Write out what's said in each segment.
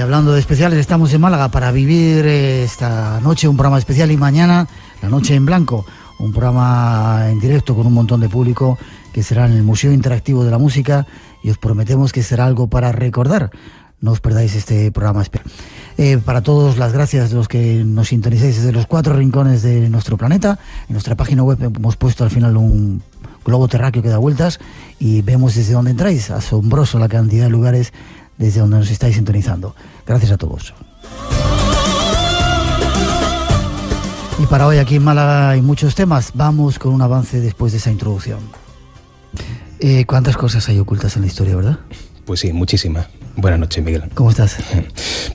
hablando de especiales, estamos en Málaga para vivir esta noche un programa especial y mañana la Noche en Blanco, un programa en directo con un montón de público que será en el Museo Interactivo de la Música y os prometemos que será algo para recordar. No os perdáis este programa especial. Para todos, las gracias a los que nos sintonizáis desde los 4 rincones de nuestro planeta. En nuestra página web hemos puesto al final un globo terráqueo que da vueltas y vemos desde dónde entráis. Asombroso la cantidad de lugares desde donde nos estáis sintonizando. Gracias a todos. Y para hoy aquí en Málaga hay muchos temas. Vamos con un avance después de esa introducción. ¿Cuántas cosas hay ocultas en la historia, verdad? Pues sí, muchísimas. Buenas noches, Miguel. ¿Cómo estás?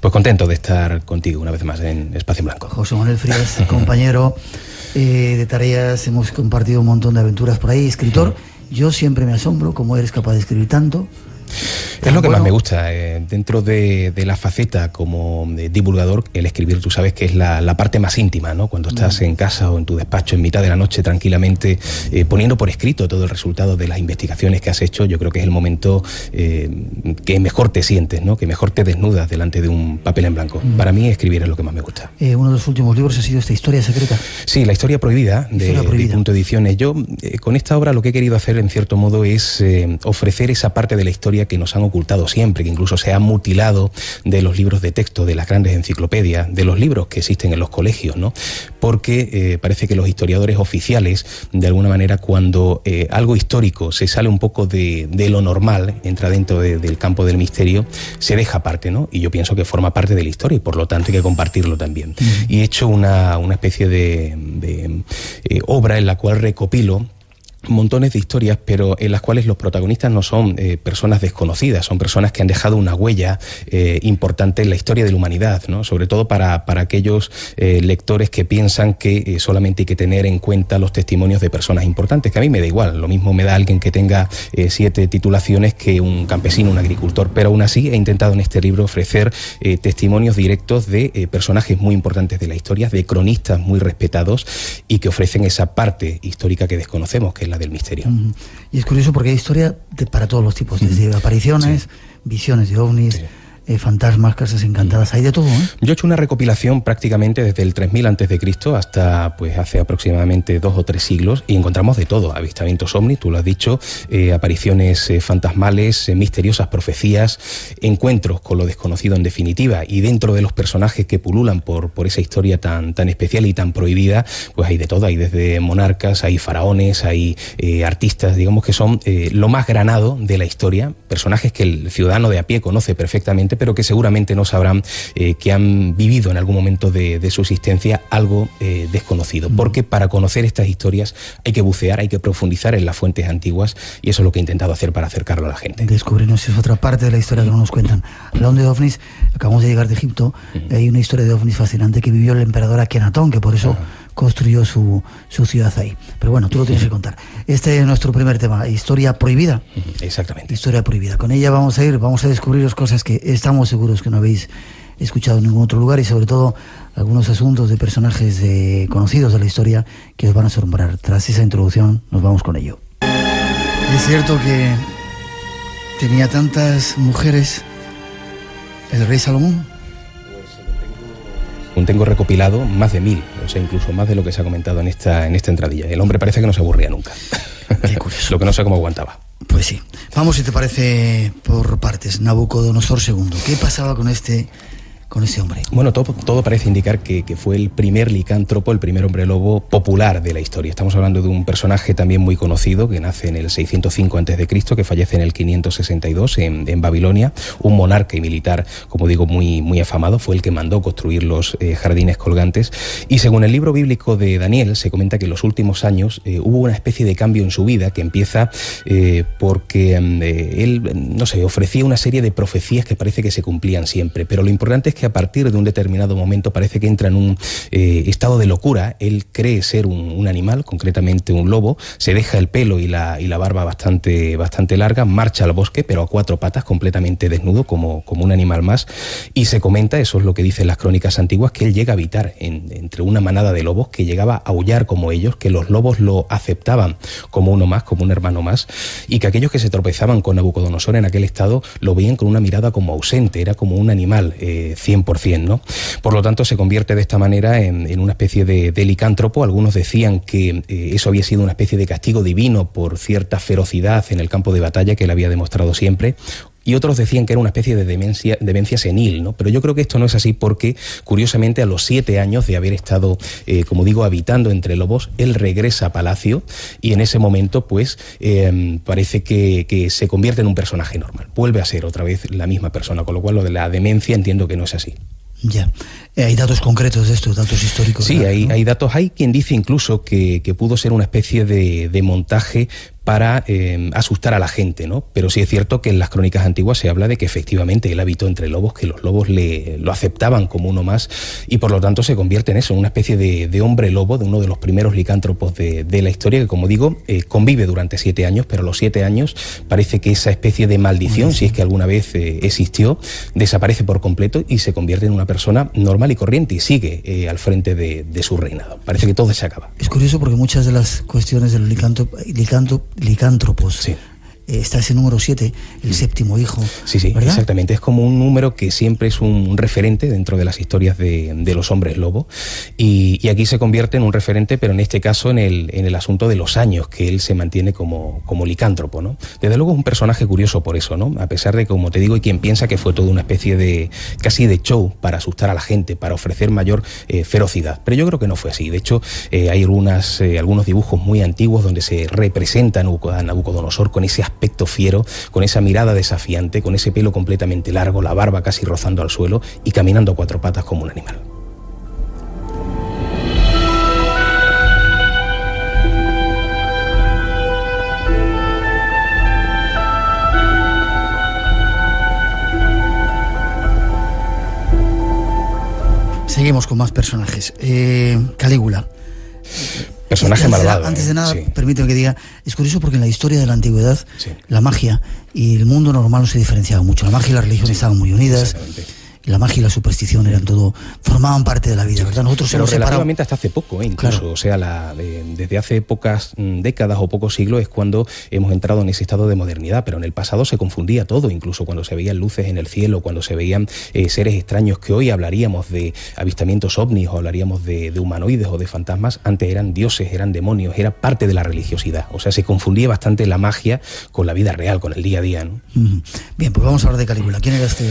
Pues contento de estar contigo una vez más en Espacio en Blanco. José Manuel Frías, compañero de tareas, hemos compartido un montón de aventuras por ahí, escritor. Yo siempre me asombro cómo eres capaz de escribir tanto. Es lo que más me gusta, dentro de la faceta como divulgador, el escribir, tú sabes que es la parte más íntima, ¿no? Cuando estás en casa o en tu despacho en mitad de la noche tranquilamente poniendo por escrito todo el resultado de las investigaciones que has hecho, yo creo que es el momento que mejor te sientes, ¿no? Que mejor te desnudas delante de un papel en blanco. Para mí escribir es lo que más me gusta. Uno de los últimos libros ha sido esta Historia Secreta. Sí, La Historia Prohibida, de Punto Ediciones. Yo con esta obra lo que he querido hacer en cierto modo es ofrecer esa parte de la historia que nos han ocultado siempre, que incluso se ha mutilado de los libros de texto, de las grandes enciclopedias, de los libros que existen en los colegios, ¿no? Porque parece que los historiadores oficiales, de alguna manera, cuando algo histórico se sale un poco de lo normal, entra dentro del campo del misterio, se deja aparte, ¿no? Y yo pienso que forma parte de la historia y por lo tanto hay que compartirlo también. Y he hecho una especie de obra en la cual recopilo montones de historias, pero en las cuales los protagonistas no son personas desconocidas, son personas que han dejado una huella importante en la historia de la humanidad, ¿no? Sobre todo para aquellos lectores que piensan que solamente hay que tener en cuenta los testimonios de personas importantes, que a mí me da igual, lo mismo me da alguien que tenga 7 titulaciones que un campesino, un agricultor, pero aún así he intentado en este libro ofrecer testimonios directos de personajes muy importantes de la historia, de cronistas muy respetados y que ofrecen esa parte histórica que desconocemos, que es la del misterio. Y es curioso porque hay historia para todos los tipos, desde apariciones, visiones de ovnis, fantasmas, casas encantadas, hay de todo, ¿eh? Yo he hecho una recopilación prácticamente desde el 3000 a.C. hasta pues hace aproximadamente 2 o 3 siglos y encontramos de todo, avistamientos ovnis, tú lo has dicho, apariciones fantasmales, misteriosas profecías, encuentros con lo desconocido en definitiva, y dentro de los personajes que pululan por esa historia tan especial y tan prohibida, pues hay de todo, hay desde monarcas, hay faraones, hay artistas, digamos que son lo más granado de la historia, personajes que el ciudadano de a pie conoce perfectamente, pero que seguramente no sabrán que han vivido en algún momento de su existencia algo desconocido. Porque para conocer estas historias hay que bucear, hay que profundizar en las fuentes antiguas, y eso es lo que he intentado hacer para acercarlo a la gente. Descubrirnos es otra parte de la historia que no nos cuentan. Hablando de ovnis, acabamos de llegar de Egipto, hay una historia de ovnis fascinante que vivió el emperador Akenatón, que por eso construyó su ciudad ahí. Pero bueno, tú lo tienes que contar. Este es nuestro primer tema, Historia Prohibida. Exactamente. Historia Prohibida. Con ella vamos a descubriros cosas que estamos seguros que no habéis escuchado en ningún otro lugar, y sobre todo algunos asuntos de personajes conocidos de la historia que os van a asombrar. Tras esa introducción nos vamos con ello. Es cierto que tenía tantas mujeres el rey Salomón. Tengo recopilado más de 1000, o sea, incluso más de lo que se ha comentado en esta entradilla. El hombre parece que no se aburría nunca. Qué curioso. Lo que no sé cómo aguantaba. Pues sí. Vamos, si te parece, por partes. Nabucodonosor II. ¿Qué pasaba con este hombre? Bueno, todo parece indicar que fue el primer licántropo, el primer hombre lobo popular de la historia. Estamos hablando de un personaje también muy conocido, que nace en el 605 a.C., que fallece en el 562 en Babilonia, un monarca y militar, como digo, muy afamado. Fue el que mandó construir los jardines colgantes, y según el libro bíblico de Daniel, se comenta que en los últimos años hubo una especie de cambio en su vida, que empieza porque él, no sé, ofrecía una serie de profecías que parece que se cumplían siempre, pero lo importante es que a partir de un determinado momento parece que entra en un estado de locura. Él cree ser un animal, concretamente un lobo, se deja el pelo y la barba bastante larga, marcha al bosque, pero a 4 patas, completamente desnudo, como un animal más, y se comenta, eso es lo que dicen las crónicas antiguas, que él llega a habitar entre una manada de lobos, que llegaba a aullar como ellos, que los lobos lo aceptaban como uno más, como un hermano más, y que aquellos que se tropezaban con Nabucodonosor en aquel estado lo veían con una mirada como ausente, era como un animal 100%, ¿no? Por lo tanto, se convierte de esta manera en una especie de licántropo. Algunos decían que eso había sido una especie de castigo divino por cierta ferocidad en el campo de batalla que él había demostrado siempre. Y otros decían que era una especie de demencia senil, ¿no? Pero yo creo que esto no es así porque, curiosamente, a los 7 años de haber estado, como digo, habitando entre lobos, él regresa a palacio y en ese momento, pues, parece que se convierte en un personaje normal. Vuelve a ser otra vez la misma persona, con lo cual lo de la demencia entiendo que no es así. Ya. ¿Hay datos concretos de esto, datos históricos? Sí, hay datos. Hay quien dice incluso que pudo ser una especie de montaje para asustar a la gente, ¿no? Pero sí es cierto que en las crónicas antiguas se habla de que efectivamente él habitó entre lobos, que los lobos lo aceptaban como uno más y por lo tanto se convierte en eso, en una especie de hombre lobo, de uno de los primeros licántropos de la historia, que como digo, convive durante 7 años, pero a los 7 años parece que esa especie de maldición, si es que alguna vez existió, desaparece por completo y se convierte en una persona normal y corriente y sigue al frente de su reinado. Parece que todo se acaba. Es curioso porque muchas de las cuestiones de los licántropos, sí, está ese número 7, el séptimo hijo. Sí, ¿verdad? Exactamente. Es como un número que siempre es un referente dentro de las historias de los hombres lobo. Y aquí se convierte en un referente, pero en este caso en el asunto de los años que él se mantiene como licántropo, ¿no? Desde luego es un personaje curioso por eso, ¿no? A pesar de, como te digo, hay quien piensa que fue toda una especie de casi de show para asustar a la gente, para ofrecer mayor ferocidad. Pero yo creo que no fue así. De hecho, hay algunos dibujos muy antiguos donde se representa a Nabucodonosor con ese aspecto fiero, con esa mirada desafiante, con ese pelo completamente largo, la barba casi rozando al suelo y caminando a 4 patas como un animal. Seguimos con más personajes. Calígula. Personaje malvado. Antes de nada, sí, permíteme que diga, es curioso porque en la historia de la antigüedad, sí, la magia y el mundo normal no se diferenciaban mucho. La magia y la religión, sí, estaban muy unidas. La magia y la superstición eran todo, formaban parte de la vida, ¿verdad? Nosotros pero relativamente hasta hace poco, incluso, claro. O sea, desde hace pocas décadas o pocos siglos es cuando hemos entrado en ese estado de modernidad, pero en el pasado se confundía todo, incluso cuando se veían luces en el cielo, cuando se veían seres extraños, que hoy hablaríamos de avistamientos ovnis o hablaríamos de humanoides o de fantasmas, antes eran dioses, eran demonios, era parte de la religiosidad, o sea, se confundía bastante la magia con la vida real, con el día a día, ¿no? Bien, pues vamos a hablar de Calígula. ¿Quién era este...?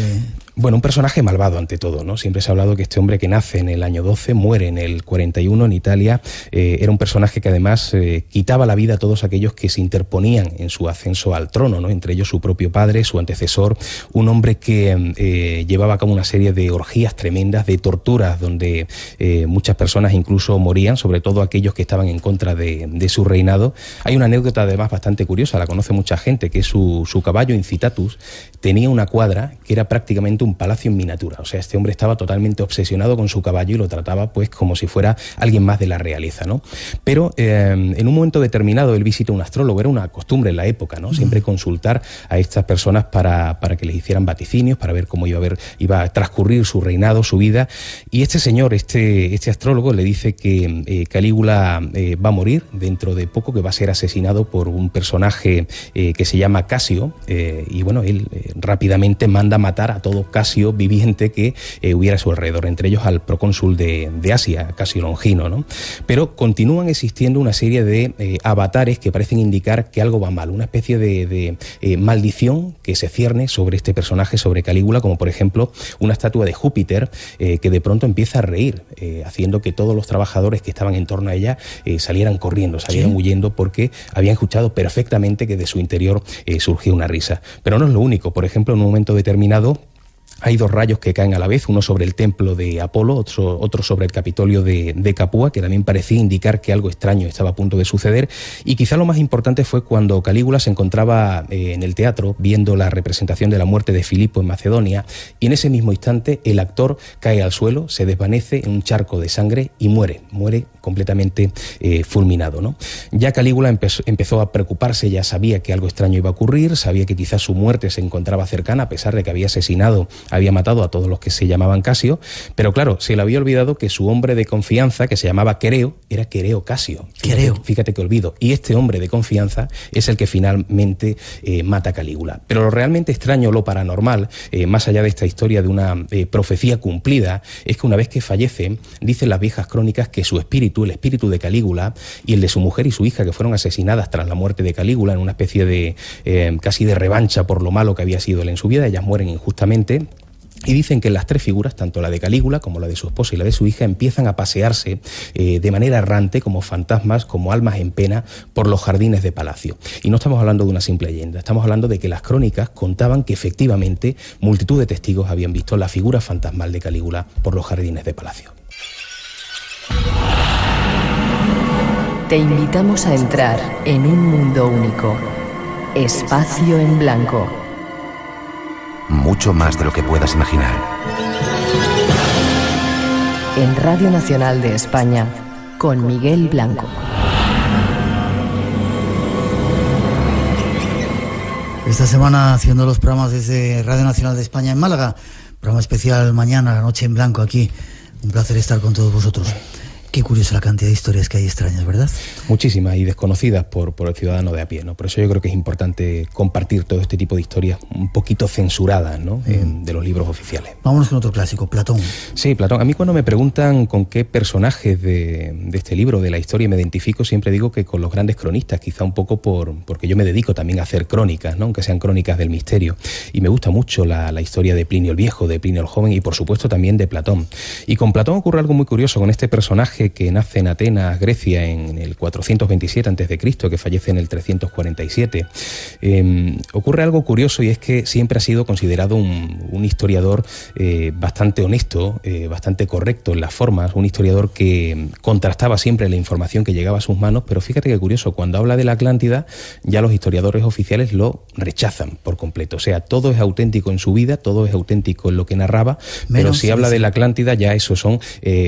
Bueno, un personaje malvado ante todo, ¿no? Siempre se ha hablado que este hombre que nace en el año 12, muere en el 41 en Italia, era un personaje que además quitaba la vida a todos aquellos que se interponían en su ascenso al trono, ¿no? Entre ellos su propio padre, su antecesor, un hombre que llevaba a cabo una serie de orgías tremendas, de torturas, donde muchas personas incluso morían, sobre todo aquellos que estaban en contra de su reinado. Hay una anécdota además bastante curiosa, la conoce mucha gente, que su caballo Incitatus tenía una cuadra que era prácticamente un palacio en miniatura. O sea, este hombre estaba totalmente obsesionado con su caballo y lo trataba pues como si fuera alguien más de la realeza, ¿no? Pero en un momento determinado él visita un astrólogo, era una costumbre en la época, ¿no? Siempre consultar a estas personas para que les hicieran vaticinios, para ver cómo iba a transcurrir su reinado, su vida. Y este señor, este astrólogo, le dice que Calígula va a morir dentro de poco, que va a ser asesinado por un personaje que se llama Casio, y bueno, él rápidamente manda matar a todo Casio viviente que hubiera a su alrededor, entre ellos al procónsul de Asia, Casio Longino, ¿no? Pero continúan existiendo una serie de avatares que parecen indicar que algo va mal, una especie de maldición que se cierne sobre este personaje, sobre Calígula, como por ejemplo una estatua de Júpiter que de pronto empieza a reír, haciendo que todos los trabajadores que estaban en torno a ella salieran corriendo, salieran huyendo, porque habían escuchado perfectamente que de su interior surgía una risa. Pero no es lo único. Por ejemplo, en un momento determinado Hay dos rayos que caen a la vez, uno sobre el templo de Apolo, otro sobre el Capitolio de Capua, que también parecía indicar que algo extraño estaba a punto de suceder. Y quizá lo más importante fue cuando Calígula se encontraba en el teatro viendo la representación de la muerte de Filipo en Macedonia, y en ese mismo instante el actor cae al suelo, se desvanece en un charco de sangre y muere completamente fulminado, ¿no? Ya Calígula empezó a preocuparse, ya sabía que algo extraño iba a ocurrir, sabía que quizás su muerte se encontraba cercana, a pesar de que había matado a todos los que se llamaban Casio, pero claro, se le había olvidado que su hombre de confianza, que se llamaba Quereo, era Quereo Casio. Fíjate que olvido. Y este hombre de confianza es el que finalmente mata a Calígula. Pero lo realmente extraño, lo paranormal, más allá de esta historia de una profecía cumplida, es que una vez que fallece, dicen las viejas crónicas que su espíritu, el espíritu de Calígula y el de su mujer y su hija, que fueron asesinadas tras la muerte de Calígula en una especie de casi de revancha por lo malo que había sido él en su vida, ellas mueren injustamente. Y dicen que las tres figuras, tanto la de Calígula como la de su esposa y la de su hija, empiezan a pasearse de manera errante, como fantasmas, como almas en pena, por los jardines de palacio. Y no estamos hablando de una simple leyenda, estamos hablando de que las crónicas contaban que efectivamente multitud de testigos habían visto la figura fantasmal de Calígula por los jardines de palacio. Te invitamos a entrar en un mundo único. Espacio en Blanco. Mucho más de lo que puedas imaginar. En Radio Nacional de España, con Miguel Blanco. Esta semana haciendo los programas desde Radio Nacional de España en Málaga, programa especial mañana, La Noche en Blanco aquí. Un placer estar con todos vosotros. Qué curiosa la cantidad de historias que hay extrañas, ¿verdad? Muchísimas y desconocidas por el ciudadano de a pie, ¿no? Por eso yo creo que es importante compartir todo este tipo de historias un poquito censuradas, ¿no? De los libros oficiales. Vámonos con otro clásico, Platón. Sí, Platón. A mí cuando me preguntan con qué personajes de este libro, de la historia, me identifico, siempre digo que con los grandes cronistas, quizá un poco porque yo me dedico también a hacer crónicas, ¿no? Aunque sean crónicas del misterio. Y me gusta mucho la historia de Plinio el Viejo, de Plinio el Joven y por supuesto también de Platón. Y con Platón ocurre algo muy curioso con este personaje que nace en Atenas, Grecia, en el 427 a.C., que fallece en el 347. Ocurre algo curioso y es que siempre ha sido considerado un historiador bastante honesto, bastante correcto en las formas, un historiador que contrastaba siempre la información que llegaba a sus manos, pero fíjate qué curioso, cuando habla de la Atlántida, ya los historiadores oficiales lo rechazan por completo. O sea, todo es auténtico en su vida, todo es auténtico en lo que narraba, pero si habla de la Atlántida, ya eso son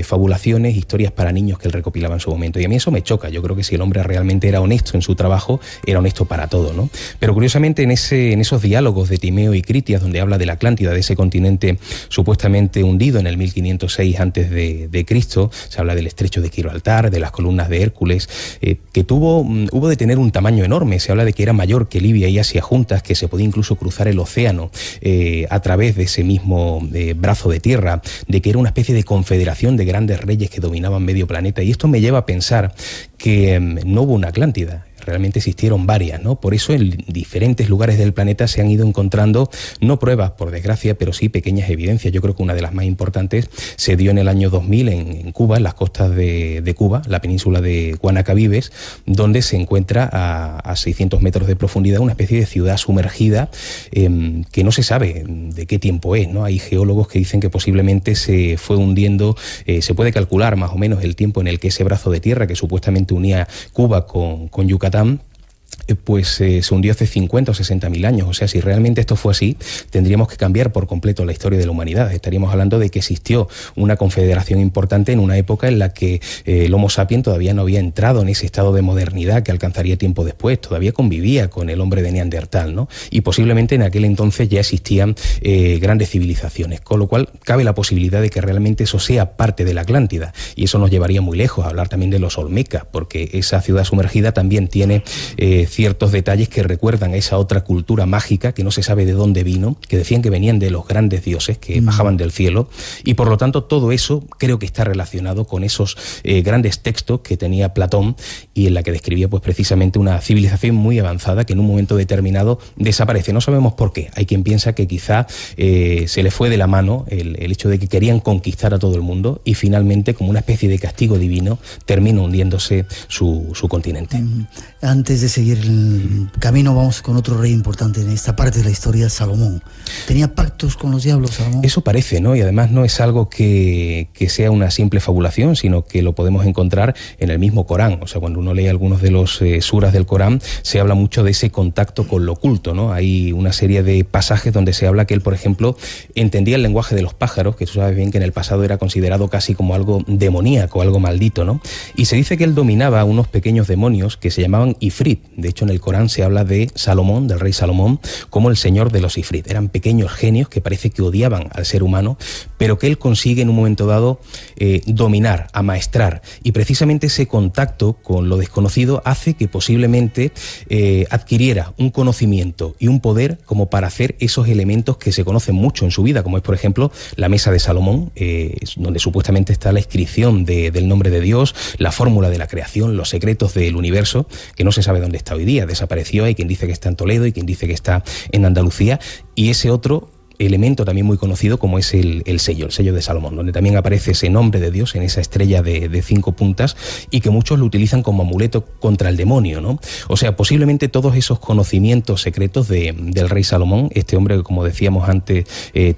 fabulaciones, historias para niños que él recopilaba en su momento. Y a mí eso me choca. Yo creo que si el hombre realmente era honesto en su trabajo, era honesto para todo, ¿no? Pero curiosamente en esos diálogos de Timeo y Critias, donde habla de la Atlántida, de ese continente supuestamente hundido en el 1506 a.C., se habla del estrecho de Gibraltar, de las columnas de Hércules, que hubo de tener un tamaño enorme. Se habla de que era mayor que Libia y Asia juntas, que se podía incluso cruzar el océano a través de ese mismo brazo de tierra, de que era una especie de confederación de grandes reyes que dominaban medio planeta, y esto me lleva a pensar que no hubo una Atlántida. Realmente existieron varias, ¿no? Por eso en diferentes lugares del planeta se han ido encontrando, no pruebas por desgracia, pero sí pequeñas evidencias. Yo creo que una de las más importantes se dio en el año 2000 en Cuba, en las costas de Cuba, la península de Guanacabibes, donde se encuentra a 600 metros de profundidad una especie de ciudad sumergida que no se sabe de qué tiempo es, ¿no? Hay geólogos que dicen que posiblemente se fue hundiendo, se puede calcular más o menos el tiempo en el que ese brazo de tierra que supuestamente unía Cuba con Yucatán, pues se hundió hace 50 o 60 mil años. O sea, si realmente esto fue así, tendríamos que cambiar por completo la historia de la humanidad. Estaríamos hablando de que existió una confederación importante en una época en la que el Homo sapiens todavía no había entrado en ese estado de modernidad que alcanzaría tiempo después, todavía convivía con el hombre de Neandertal, ¿no? Y posiblemente en aquel entonces ya existían grandes civilizaciones, con lo cual cabe la posibilidad de que realmente eso sea parte de la Atlántida, y eso nos llevaría muy lejos, a hablar también de los Olmecas, porque esa ciudad sumergida también tiene ciertos detalles que recuerdan a esa otra cultura mágica que no se sabe de dónde vino, que decían que venían de los grandes dioses que bajaban del cielo, y por lo tanto todo eso creo que está relacionado con esos grandes textos que tenía Platón, y en la que describía pues precisamente una civilización muy avanzada que en un momento determinado desaparece. No sabemos por qué. Hay quien piensa que quizá se le fue de la mano el hecho de que querían conquistar a todo el mundo y finalmente, como una especie de castigo divino, termina hundiéndose su continente. Antes de seguir seguir el camino, vamos con otro rey importante en esta parte de la historia, Salomón. ¿Tenía pactos con los diablos, Salomón? Eso parece, ¿no? Y además no es algo que sea una simple fabulación, sino que lo podemos encontrar en el mismo Corán. O sea, cuando uno lee algunos de los suras del Corán, se habla mucho de ese contacto con lo oculto, ¿no? Hay una serie de pasajes donde se habla que él, por ejemplo, entendía el lenguaje de los pájaros, que tú sabes bien que en el pasado era considerado casi como algo demoníaco, algo maldito, ¿no? Y se dice que él dominaba unos pequeños demonios que se llamaban Ifrit. De hecho, en el Corán se habla de Salomón, del rey Salomón, como el señor de los Ifrit. Eran pequeños genios que parece que odiaban al ser humano, pero que él consigue en un momento dado dominar, amaestrar. Y precisamente ese contacto con lo desconocido hace que posiblemente adquiriera un conocimiento y un poder como para hacer esos elementos que se conocen mucho en su vida, como es, por ejemplo, la mesa de Salomón, donde supuestamente está la inscripción del nombre de Dios, la fórmula de la creación, los secretos del universo, que no se sabe dónde está hoy día. Desapareció, hay quien dice que está en Toledo y quien dice que está en Andalucía, y ese otro elemento también muy conocido como es el sello de Salomón, donde también aparece ese nombre de Dios en esa estrella de 5 puntas y que muchos lo utilizan como amuleto contra el demonio, ¿no? O sea, posiblemente todos esos conocimientos secretos del rey Salomón, este hombre que, como decíamos antes,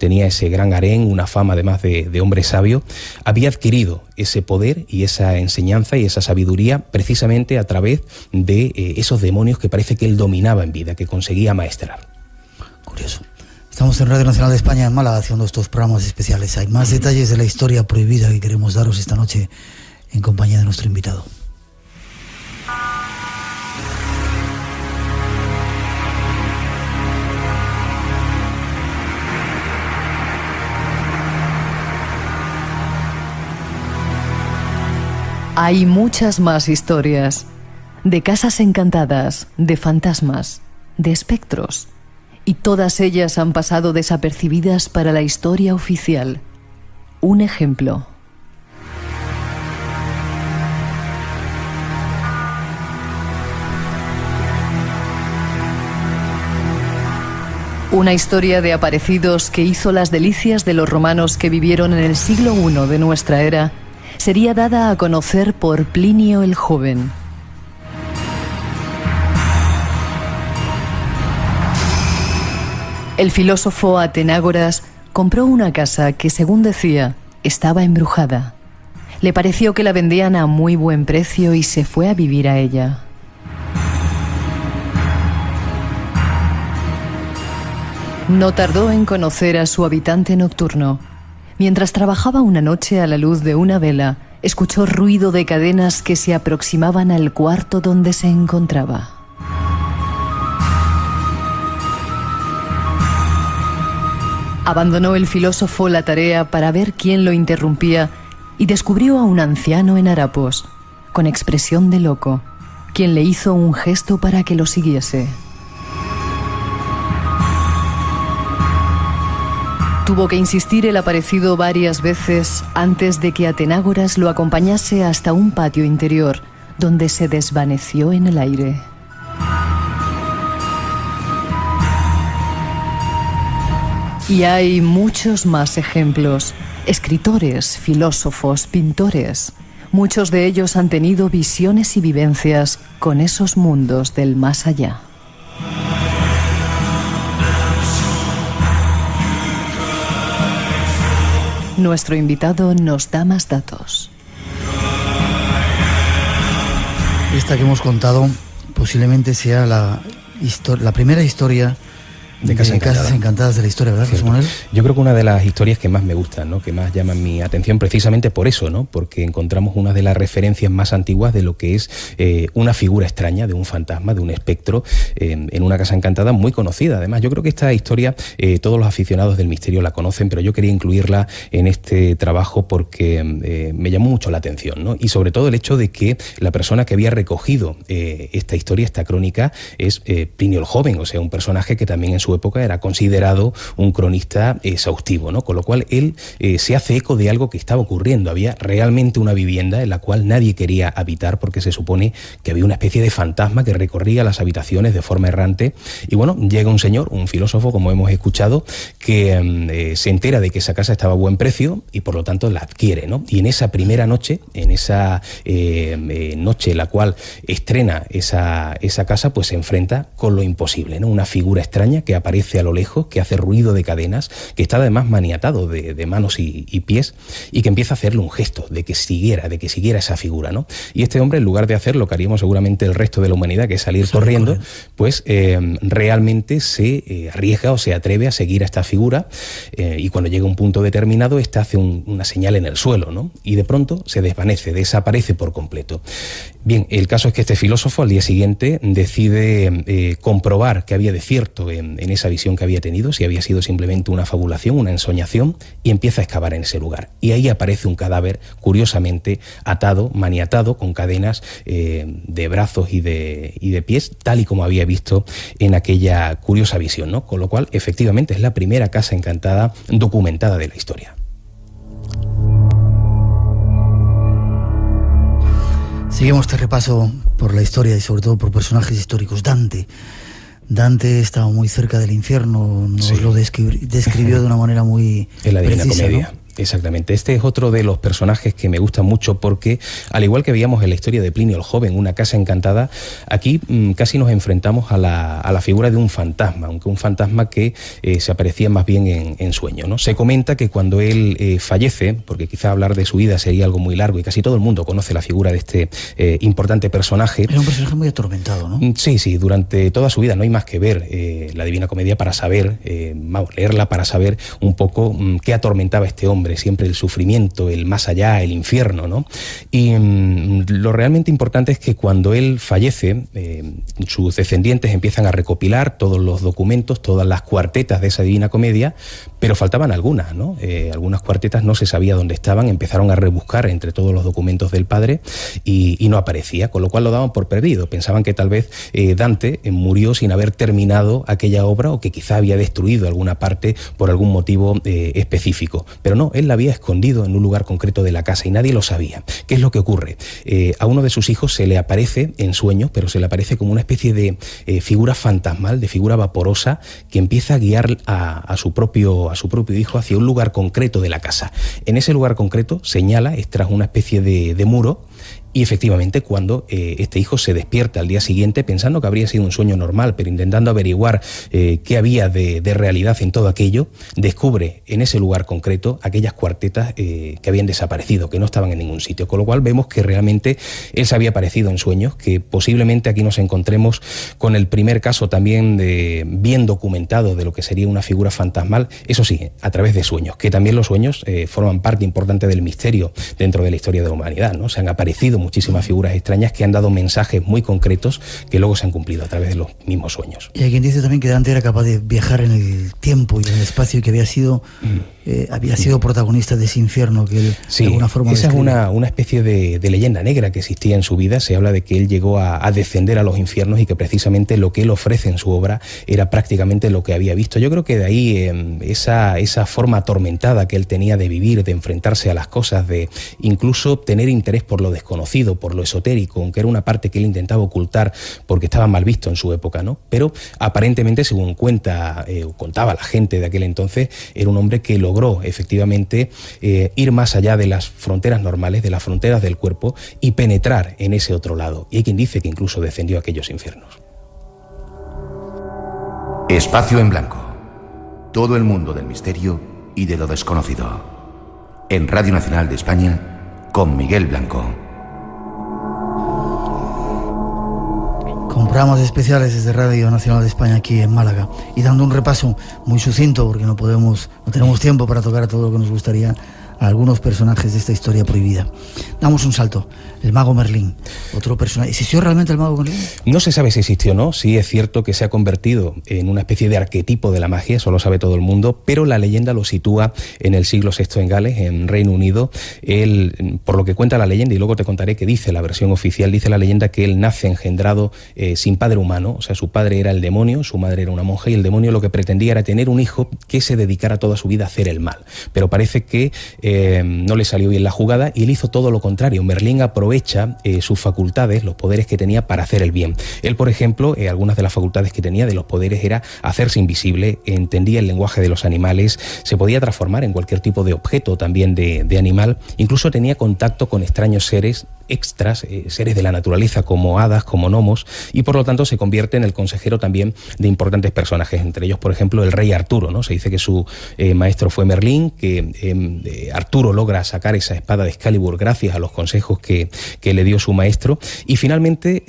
tenía ese gran harén, una fama además de hombre sabio, había adquirido ese poder y esa enseñanza y esa sabiduría precisamente a través de esos demonios que parece que él dominaba en vida, que conseguía maestrar. Curioso. Estamos en Radio Nacional de España en Málaga haciendo estos programas especiales. Hay más detalles de la historia prohibida que queremos daros esta noche en compañía de nuestro invitado. Hay muchas más historias, de casas encantadas, de fantasmas, de espectros. Y todas ellas han pasado desapercibidas para la historia oficial. Un ejemplo. Una historia de aparecidos que hizo las delicias de los romanos que vivieron en el siglo I de nuestra era, sería dada a conocer por Plinio el Joven. El filósofo Atenágoras compró una casa que, según decía, estaba embrujada. Le pareció que la vendían a muy buen precio y se fue a vivir a ella. No tardó en conocer a su habitante nocturno. Mientras trabajaba una noche a la luz de una vela, escuchó ruido de cadenas que se aproximaban al cuarto donde se encontraba. Abandonó el filósofo la tarea para ver quién lo interrumpía y descubrió a un anciano en harapos, con expresión de loco, quien le hizo un gesto para que lo siguiese. Tuvo que insistir el aparecido varias veces antes de que Atenágoras lo acompañase hasta un patio interior, donde se desvaneció en el aire. Y hay muchos más ejemplos. Escritores, filósofos, pintores. Muchos de ellos han tenido visiones y vivencias con esos mundos del más allá. Nuestro invitado nos da más datos. Esta que hemos contado posiblemente sea la primera historia de casas encantadas de la historia, ¿verdad, José Manuel? Yo creo que una de las historias que más me gustan, ¿no?, que más llaman mi atención precisamente por eso, ¿no?, porque encontramos una de las referencias más antiguas de lo que es una figura extraña, de un fantasma, de un espectro, en una casa encantada muy conocida. Además, yo creo que esta historia todos los aficionados del misterio la conocen, pero yo quería incluirla en este trabajo porque me llamó mucho la atención, ¿no?, y sobre todo el hecho de que la persona que había recogido esta historia, esta crónica, es Plinio el Joven, o sea, un personaje que también en su su época era considerado un cronista exhaustivo, ¿no? Con lo cual él se hace eco de algo que estaba ocurriendo. Había realmente una vivienda en la cual nadie quería habitar porque se supone que había una especie de fantasma que recorría las habitaciones de forma errante. Y bueno, llega un señor, un filósofo, como hemos escuchado, que se entera de que esa casa estaba a buen precio y por lo tanto la adquiere, ¿no? Y en esa primera noche, en esa noche en la cual estrena esa casa, pues se enfrenta con lo imposible, ¿no? Una figura extraña que aparece a lo lejos, que hace ruido de cadenas, que está además maniatado de manos y pies, y que empieza a hacerle un gesto de que siguiera esa figura, ¿no? Y este hombre, en lugar de hacer lo que haríamos seguramente el resto de la humanidad, que es salir corriendo, pues realmente se arriesga o se atreve a seguir a esta figura, y cuando llega a un punto determinado, esta hace una señal en el suelo, ¿no? Y de pronto se desvanece, desaparece por completo. Bien, el caso es que este filósofo al día siguiente decide comprobar qué había de cierto en esa visión que había tenido, si había sido simplemente una fabulación, una ensoñación, y empieza a excavar en ese lugar. Y ahí aparece un cadáver, curiosamente atado, maniatado, con cadenas de brazos y de pies, tal y como había visto en aquella curiosa visión, ¿no? Con lo cual, efectivamente, es la primera casa encantada documentada de la historia. Seguimos este repaso por la historia y sobre todo por personajes históricos. Dante estaba muy cerca del infierno, nos lo describió de una manera muy en la Divina precisa, Comedia. ¿no? Exactamente, este es otro de los personajes que me gusta mucho porque, al igual que veíamos en la historia de Plinio el Joven, una casa encantada, aquí casi nos enfrentamos a la figura de un fantasma, aunque un fantasma que se aparecía más bien en sueño, ¿no? Se comenta que cuando él fallece, porque quizá hablar de su vida sería algo muy largo y casi todo el mundo conoce la figura de este importante personaje. Era un personaje muy atormentado, ¿no? Sí, durante toda su vida no hay más que ver la Divina Comedia para saber, leerla para saber un poco qué atormentaba a este hombre. Siempre el sufrimiento, el más allá, el infierno, ¿no? Y lo realmente importante es que cuando él fallece, sus descendientes empiezan a recopilar todos los documentos, todas las cuartetas de esa Divina Comedia, pero faltaban algunas, ¿no? Algunas cuartetas no se sabía dónde estaban, empezaron a rebuscar entre todos los documentos del padre y no aparecía, con lo cual lo daban por perdido. Pensaban que tal vez Dante murió sin haber terminado aquella obra o que quizá había destruido alguna parte por algún motivo específico, pero no, él la había escondido en un lugar concreto de la casa y nadie lo sabía. ¿Qué es lo que ocurre? A uno de sus hijos se le aparece en sueños, pero se le aparece como una especie de figura fantasmal, de figura vaporosa, que empieza a guiar a su propio hijo hacia un lugar concreto de la casa. En ese lugar concreto señala, es tras una especie de muro. Y efectivamente, cuando este hijo se despierta al día siguiente pensando que habría sido un sueño normal, pero intentando averiguar qué había de realidad en todo aquello, descubre en ese lugar concreto aquellas cuartetas que habían desaparecido, que no estaban en ningún sitio. Con lo cual vemos que realmente él se había aparecido en sueños, que posiblemente aquí nos encontremos con el primer caso también bien documentado de lo que sería una figura fantasmal, eso sí, a través de sueños, que también los sueños forman parte importante del misterio dentro de la historia de la humanidad, ¿no? Se han aparecido muchísimas figuras extrañas que han dado mensajes muy concretos que luego se han cumplido a través de los mismos sueños. Y hay quien dice también que Dante era capaz de viajar en el tiempo y en el espacio y que había sido protagonista de ese infierno que él de alguna forma esa describe. es una especie de leyenda negra que existía en su vida. Se habla de que él llegó a descender a los infiernos y que precisamente lo que él ofrece en su obra era prácticamente lo que había visto. Yo creo que de ahí esa forma atormentada que él tenía de vivir, de enfrentarse a las cosas, de incluso tener interés por lo desconocido, por lo esotérico, aunque era una parte que él intentaba ocultar porque estaba mal visto en su época, ¿no? Pero aparentemente, según contaba la gente de aquel entonces, era un hombre que logró efectivamente ir más allá de las fronteras normales, de las fronteras del cuerpo y penetrar en ese otro lado. Y hay quien dice que incluso descendió a aquellos infiernos. Espacio en Blanco. Todo el mundo del misterio y de lo desconocido. En Radio Nacional de España, con Miguel Blanco. Con programas especiales desde Radio Nacional de España aquí en Málaga y dando un repaso muy sucinto porque no tenemos tiempo para tocar todo lo que nos gustaría a algunos personajes de esta historia prohibida. Damos un salto. El mago Merlín, otro personaje. ¿Existió realmente el mago Merlín? No se sabe si existió o no. Sí es cierto que se ha convertido en una especie de arquetipo de la magia, eso lo sabe todo el mundo, pero la leyenda lo sitúa en el siglo VI en Gales, en Reino Unido. Él, por lo que cuenta la leyenda, y luego te contaré qué dice la versión oficial, dice la leyenda que él nace engendrado sin padre humano, o sea, su padre era el demonio, su madre era una monja, y el demonio lo que pretendía era tener un hijo que se dedicara toda su vida a hacer el mal. Pero parece que no le salió bien la jugada y él hizo todo lo contrario. Merlín aprovecha sus facultades, los poderes que tenía para hacer el bien. Él, por ejemplo, algunas de las facultades que tenía de los poderes era hacerse invisible, entendía el lenguaje de los animales, se podía transformar en cualquier tipo de objeto también de animal, incluso tenía contacto con extraños seres extras, seres de la naturaleza como hadas, como gnomos, y por lo tanto se convierte en el consejero también de importantes personajes, entre ellos, por ejemplo, el rey Arturo, ¿no? Se dice que su maestro fue Merlín, que Arturo logra sacar esa espada de Excalibur gracias a los consejos que le dio su maestro, y finalmente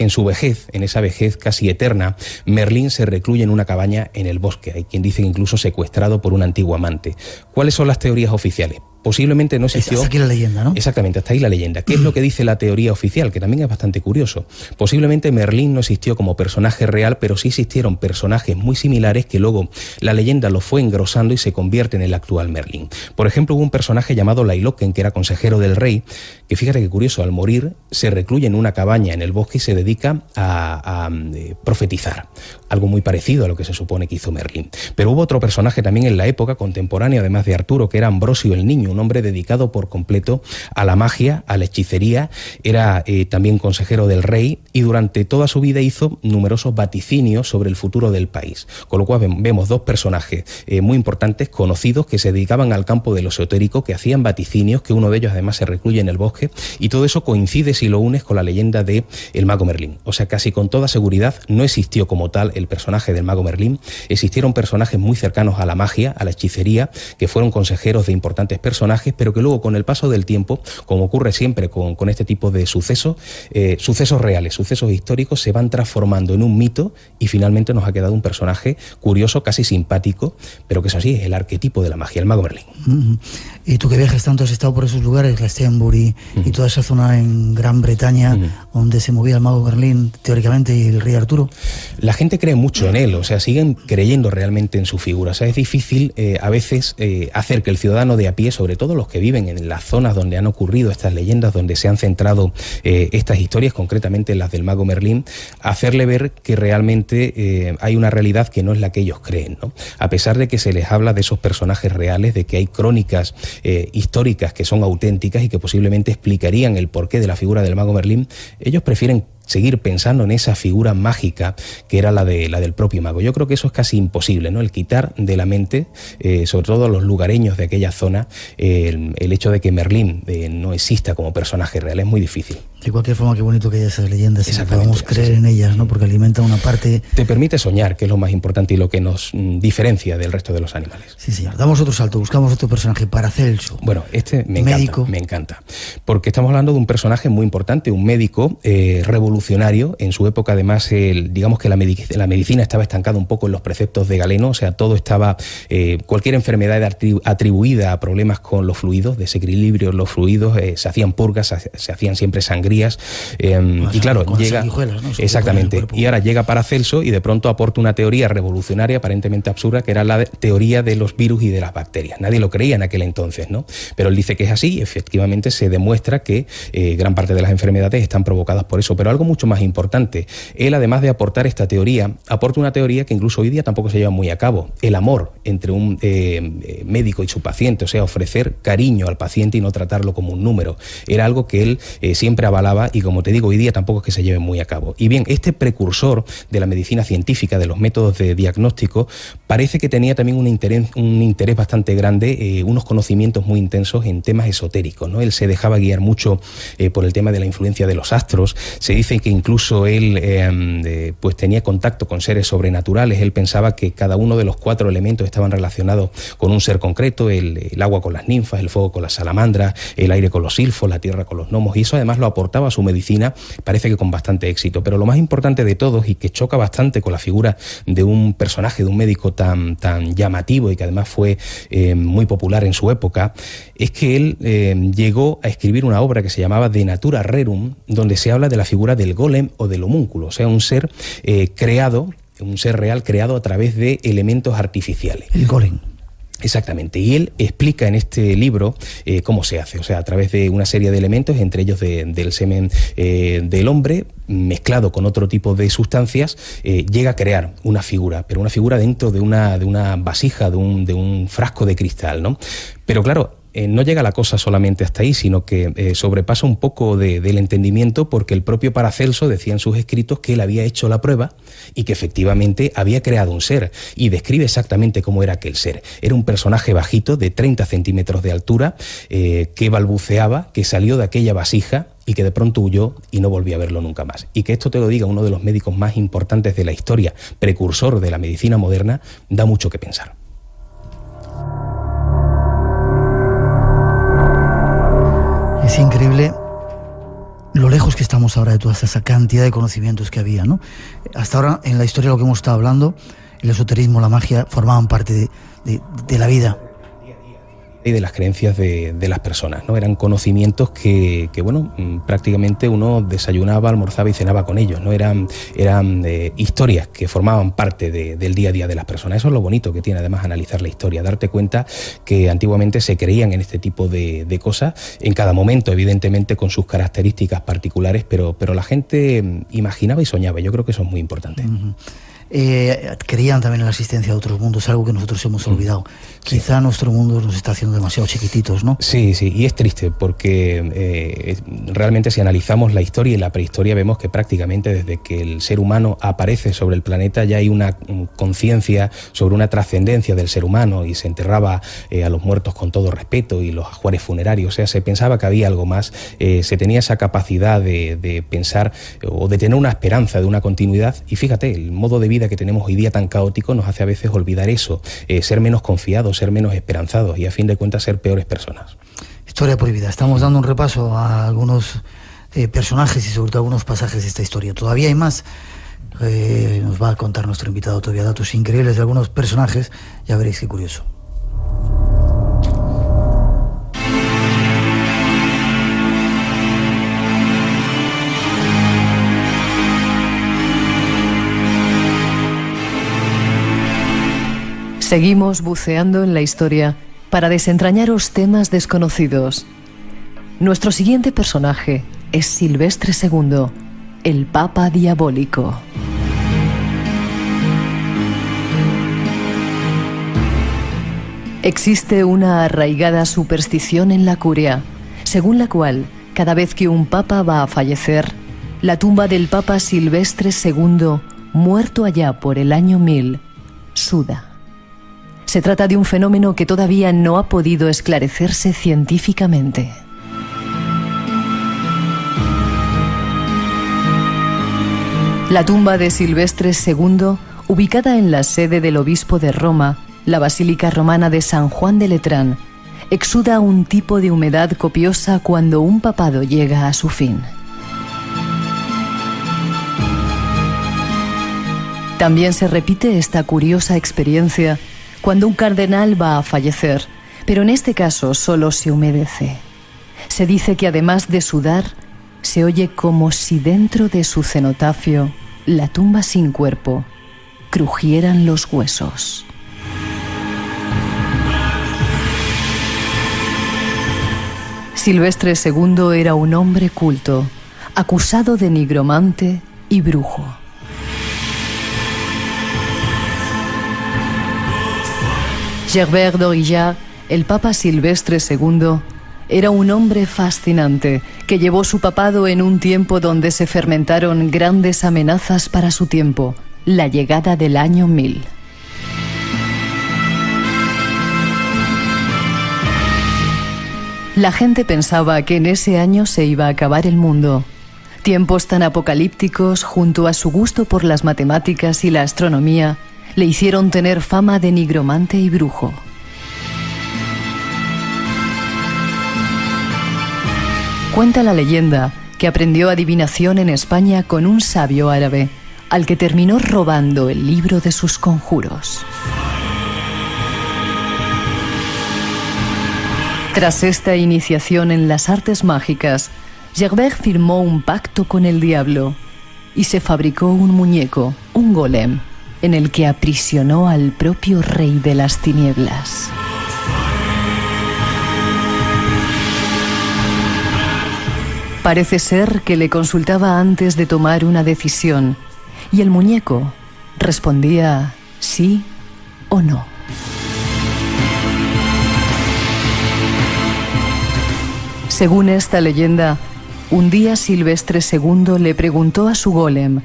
en su vejez, en esa vejez casi eterna, Merlín se recluye en una cabaña en el bosque. Hay quien dice que incluso secuestrado por un antiguo amante. ¿Cuáles son las teorías oficiales? Posiblemente no existió... Hasta aquí la leyenda, ¿no? Exactamente, hasta ahí la leyenda. ¿Qué es lo que dice la teoría oficial? Que también es bastante curioso. Posiblemente Merlín no existió como personaje real, pero sí existieron personajes muy similares que luego la leyenda lo fue engrosando y se convierte en el actual Merlín. Por ejemplo, hubo un personaje llamado Lailoken, que era consejero del rey, que fíjate que curioso, al morir se recluye en una cabaña en el bosque y se dedica a profetizar. Algo muy parecido a lo que se supone que hizo Merlín. Pero hubo otro personaje también en la época contemporánea, además de Arturo, que era Ambrosio el Niño, un hombre dedicado por completo a la magia, a la hechicería, era también consejero del rey y durante toda su vida hizo numerosos vaticinios sobre el futuro del país. Con lo cual vemos dos personajes muy importantes, conocidos, que se dedicaban al campo de lo esotérico, que hacían vaticinios, que uno de ellos además se recluye en el bosque, y todo eso coincide si lo unes con la leyenda de el mago Merlín. O sea, casi con toda seguridad no existió como tal el personaje del mago Merlín, existieron personajes muy cercanos a la magia, a la hechicería, que fueron consejeros de importantes personajes, pero que luego con el paso del tiempo, como ocurre siempre con este tipo de sucesos, sucesos reales, sucesos históricos, se van transformando en un mito y finalmente nos ha quedado un personaje curioso, casi simpático, pero que eso sí, es el arquetipo de la magia, el mago Merlín. Y tú que viajas tanto, has estado por esos lugares, Glastonbury y toda esa zona en Gran Bretaña, donde se movía el mago Merlín, teóricamente, y el rey Arturo. La gente cree mucho en él, o sea, siguen creyendo realmente en su figura. O sea, es difícil a veces hacer que el ciudadano de a pie, sobre todo los que viven en las zonas donde han ocurrido estas leyendas, donde se han centrado estas historias, concretamente las del mago Merlín, hacerle ver que realmente hay una realidad que no es la que ellos creen, ¿no? A pesar de que se les habla de esos personajes reales, de que hay crónicas históricas que son auténticas y que posiblemente explicarían el porqué de la figura del mago Merlín, ellos prefieren seguir pensando en esa figura mágica que era la del propio mago. Yo creo que eso es casi imposible, ¿no? El quitar de la mente, sobre todo a los lugareños de aquella zona, el hecho de que Merlín no exista como personaje real, es muy difícil. De cualquier forma, qué bonito que haya esas leyendas y que podamos creer en ellas, ¿no? Porque alimentan una parte... Te permite soñar, que es lo más importante y lo que nos diferencia del resto de los animales. Sí, señor. Damos otro salto, buscamos otro personaje, Paracelso. Bueno, este me encanta, porque estamos hablando de un personaje muy importante, un médico revolucionario. En su época, además, digamos que la medicina estaba estancada un poco en los preceptos de Galeno, o sea, todo estaba, cualquier enfermedad era atribuida a problemas con los fluidos, desequilibrios los fluidos, se hacían purgas, se hacían siempre sangrías, y claro, llega... ¿no? Exactamente, y ahora llega Paracelso y de pronto aporta una teoría revolucionaria, aparentemente absurda, que era la teoría de los virus y de las bacterias. Nadie lo creía en aquel entonces, ¿no? Pero él dice que es así y efectivamente se demuestra que gran parte de las enfermedades están provocadas por eso. Pero algo mucho más importante, él, además de aportar esta teoría, aporta una teoría que incluso hoy día tampoco se lleva muy a cabo: el amor entre un médico y su paciente, o sea, ofrecer cariño al paciente y no tratarlo como un número. Era algo que él siempre avalaba y, como te digo, hoy día tampoco es que se lleve muy a cabo. Y bien, este precursor de la medicina científica, de los métodos de diagnóstico, parece que tenía también un interés bastante grande, unos conocimientos muy intensos en temas esotéricos, ¿no? Él se dejaba guiar mucho por el tema de la influencia de los astros. Se dice Dicen que incluso él pues tenía contacto con seres sobrenaturales. Él pensaba que cada uno de los 4 elementos estaban relacionados con un ser concreto: el agua con las ninfas, el fuego con las salamandras, el aire con los silfos, la tierra con los gnomos, y eso además lo aportaba a su medicina, parece que con bastante éxito. Pero lo más importante de todos, y que choca bastante con la figura de un personaje, de un médico tan llamativo y que además fue muy popular en su época, es que él llegó a escribir una obra que se llamaba De Natura Rerum, donde se habla de la figura del golem o del homúnculo, o sea, un ser creado, un ser real creado a través de elementos artificiales. El golem. Exactamente, y él explica en este libro cómo se hace, o sea, a través de una serie de elementos, entre ellos del semen del hombre, mezclado con otro tipo de sustancias, llega a crear una figura, pero una figura dentro de una vasija, de un frasco de cristal, ¿no? Pero claro, no llega la cosa solamente hasta ahí, sino que sobrepasa un poco del entendimiento, porque el propio Paracelso decía en sus escritos que él había hecho la prueba y que efectivamente había creado un ser, y describe exactamente cómo era aquel ser. Era un personaje bajito de 30 centímetros de altura, que balbuceaba, que salió de aquella vasija y que de pronto huyó y no volví a verlo nunca más. Y que esto te lo diga uno de los médicos más importantes de la historia, precursor de la medicina moderna, da mucho que pensar. Es increíble lo lejos que estamos ahora de toda esa cantidad de conocimientos que había, ¿no? Hasta ahora, en la historia de lo que hemos estado hablando, el esoterismo, la magia, formaban parte de la vida y de las creencias de las personas, ¿no? Eran conocimientos que bueno, prácticamente uno desayunaba, almorzaba y cenaba con ellos, ¿no? Eran historias que formaban parte del día a día de las personas. Eso es lo bonito que tiene además analizar la historia, darte cuenta que antiguamente se creían en este tipo de cosas, en cada momento evidentemente con sus características particulares, pero la gente imaginaba y soñaba. Yo creo que eso es muy importante. Uh-huh. Creían también en la existencia de otros mundos, algo que nosotros hemos olvidado. Sí. Quizá nuestro mundo nos está haciendo demasiado chiquititos, ¿no? Sí, y es triste porque realmente, si analizamos la historia y la prehistoria, vemos que prácticamente desde que el ser humano aparece sobre el planeta ya hay una conciencia sobre una trascendencia del ser humano, y se enterraba a los muertos con todo respeto, y los ajuares funerarios, o sea, se pensaba que había algo más, se tenía esa capacidad de pensar o de tener una esperanza de una continuidad, y fíjate, el modo de vida que tenemos hoy día tan caótico nos hace a veces olvidar eso, ser menos confiados, ser menos esperanzados y a fin de cuentas ser peores personas. Historia prohibida. Estamos dando un repaso a algunos personajes y sobre todo algunos pasajes de esta historia. Todavía hay más. Nos va a contar nuestro invitado todavía datos increíbles de algunos personajes. Ya veréis qué curioso. Seguimos buceando en la historia para desentrañaros temas desconocidos. Nuestro siguiente personaje es Silvestre II, el Papa Diabólico. Existe una arraigada superstición en la curia, según la cual, cada vez que un papa va a fallecer, la tumba del Papa Silvestre II, muerto allá por el año 1000, suda. Se trata de un fenómeno que todavía no ha podido esclarecerse científicamente. La tumba de Silvestre II, ubicada en la sede del obispo de Roma, la Basílica Romana de San Juan de Letrán, exuda un tipo de humedad copiosa cuando un papado llega a su fin. También se repite esta curiosa experiencia cuando un cardenal va a fallecer, pero en este caso solo se humedece. Se dice que además de sudar, se oye como si dentro de su cenotafio, la tumba sin cuerpo, crujieran los huesos. Silvestre II era un hombre culto, acusado de nigromante y brujo. Gerbert d'Aurillac, el Papa Silvestre II, era un hombre fascinante que llevó su papado en un tiempo donde se fermentaron grandes amenazas para su tiempo, la llegada del año 1000. La gente pensaba que en ese año se iba a acabar el mundo. Tiempos tan apocalípticos, junto a su gusto por las matemáticas y la astronomía, le hicieron tener fama de nigromante y brujo. Cuenta la leyenda que aprendió adivinación en España con un sabio árabe, al que terminó robando el libro de sus conjuros. Tras esta iniciación en las artes mágicas, Gerber firmó un pacto con el diablo y se fabricó un muñeco, un golem, en el que aprisionó al propio rey de las tinieblas. Parece ser que le consultaba antes de tomar una decisión y el muñeco respondía sí o no. Según esta leyenda, un día Silvestre II le preguntó a su golem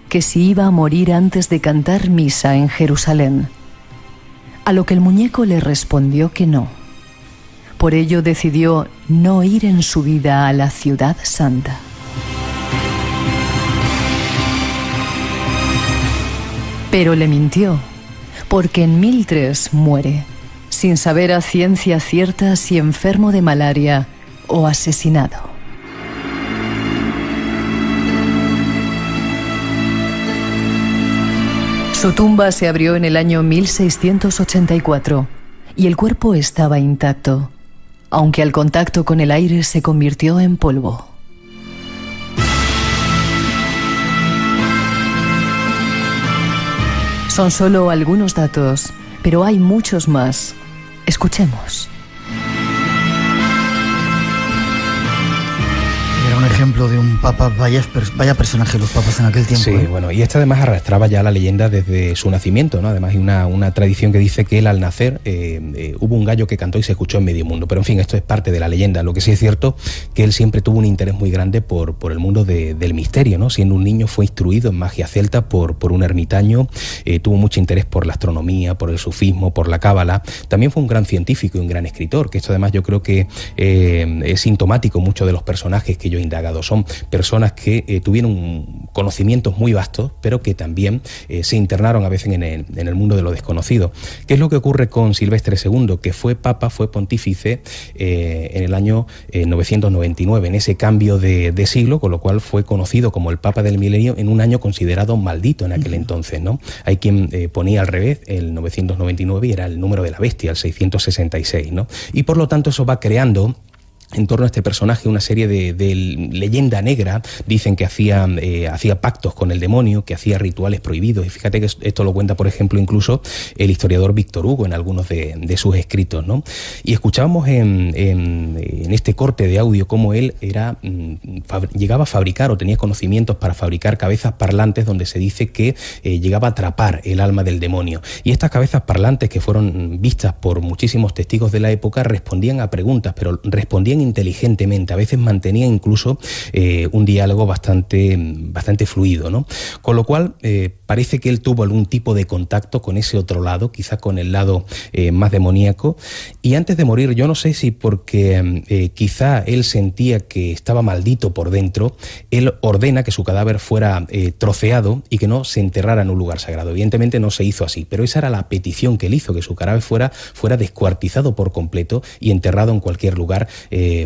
que si iba a morir antes de cantar misa en Jerusalén, a lo que el muñeco le respondió que no. Por ello decidió no ir en su vida a la Ciudad Santa. Pero le mintió, porque en 1003 muere, sin saber a ciencia cierta si enfermo de malaria o asesinado. Su tumba se abrió en el año 1684 y el cuerpo estaba intacto, aunque al contacto con el aire se convirtió en polvo. Son solo algunos datos, pero hay muchos más. Escuchemos. Un ejemplo de un papa, vaya personaje los papas en aquel tiempo. Sí, bueno, y este además arrastraba ya la leyenda desde su nacimiento, ¿no? Además hay una tradición que dice que él al nacer hubo un gallo que cantó y se escuchó en medio mundo, pero en fin, esto es parte de la leyenda. Lo que sí es cierto que él siempre tuvo un interés muy grande por el mundo del misterio, ¿no? Siendo un niño fue instruido en magia celta por un ermitaño, tuvo mucho interés por la astronomía, por el sufismo, por la cábala. También fue un gran científico y un gran escritor, que esto además yo creo que es sintomático. Muchos de los personajes que yo he indagado son personas que tuvieron conocimientos muy vastos, pero que también se internaron a veces en el mundo de lo desconocido. ¿Qué es lo que ocurre con Silvestre II? Que fue papa, fue pontífice en el año 999, en ese cambio de siglo, con lo cual fue conocido como el Papa del Milenio en un año considerado maldito en aquel entonces, ¿no? Hay quien ponía al revés el 999 y era el número de la bestia, el 666, ¿no? Y por lo tanto eso va creando en torno a este personaje una serie de leyenda negra. Dicen que hacía pactos con el demonio, que hacía rituales prohibidos, y fíjate que esto lo cuenta, por ejemplo, incluso el historiador Víctor Hugo en algunos de sus escritos, ¿no? Y escuchábamos en este corte de audio cómo él llegaba a fabricar o tenía conocimientos para fabricar cabezas parlantes, donde se dice que llegaba a atrapar el alma del demonio. Y estas cabezas parlantes, que fueron vistas por muchísimos testigos de la época, respondían a preguntas, pero respondían inteligentemente, a veces mantenía incluso un diálogo bastante fluido, ¿no? Con lo cual parece que él tuvo algún tipo de contacto con ese otro lado, quizá con el lado más demoníaco, y antes de morir, yo no sé si porque quizá él sentía que estaba maldito por dentro, él ordena que su cadáver fuera troceado y que no se enterrara en un lugar sagrado. Evidentemente no se hizo así, pero esa era la petición que él hizo, que su cadáver fuera descuartizado por completo y enterrado en cualquier lugar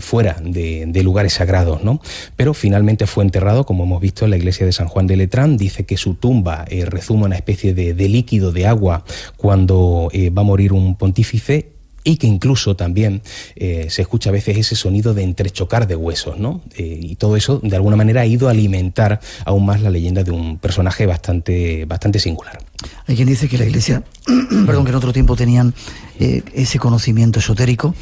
fuera de lugares sagrados, ¿no? Pero finalmente fue enterrado, como hemos visto, en la iglesia de San Juan de Letrán. Dice que su tumba rezuma una especie de líquido de agua cuando va a morir un pontífice, y que incluso también se escucha a veces ese sonido de entrechocar de huesos, ¿no? Y todo eso, de alguna manera, ha ido a alimentar aún más la leyenda de un personaje bastante singular. Hay quien dice que la iglesia, que en otro tiempo tenían ese conocimiento esotérico,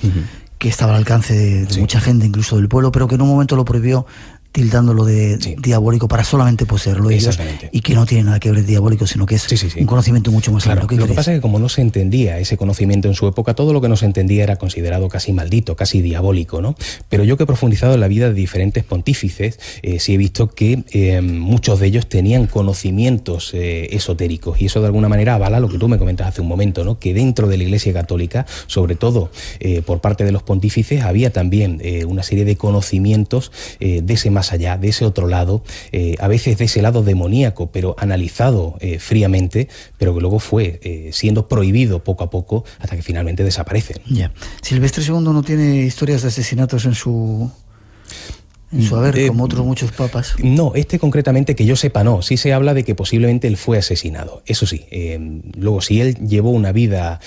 que estaba al alcance de mucha gente, incluso del pueblo, pero que en un momento lo prohibió, tildándolo de diabólico para solamente poseerlo ellos, y que no tiene nada que ver diabólico, sino que es un conocimiento mucho más claro. Lo que pasa es que como no se entendía ese conocimiento en su época, todo lo que no se entendía era considerado casi maldito, casi diabólico, ¿no? Pero yo, que he profundizado en la vida de diferentes pontífices, sí he visto que muchos de ellos tenían conocimientos esotéricos, y eso de alguna manera avala lo que tú me comentas hace un momento, ¿no? Que dentro de la Iglesia Católica, sobre todo por parte de los pontífices, había también una serie de conocimientos de ese más más allá, de ese otro lado, a veces de ese lado demoníaco, pero analizado fríamente, pero que luego fue siendo prohibido poco a poco hasta que finalmente desaparecen. Ya. Silvestre II no tiene historias de asesinatos en su haber, como otros muchos papas. No, concretamente que yo sepa no. Sí se habla de que posiblemente él fue asesinado. Eso sí, luego si él llevó una vida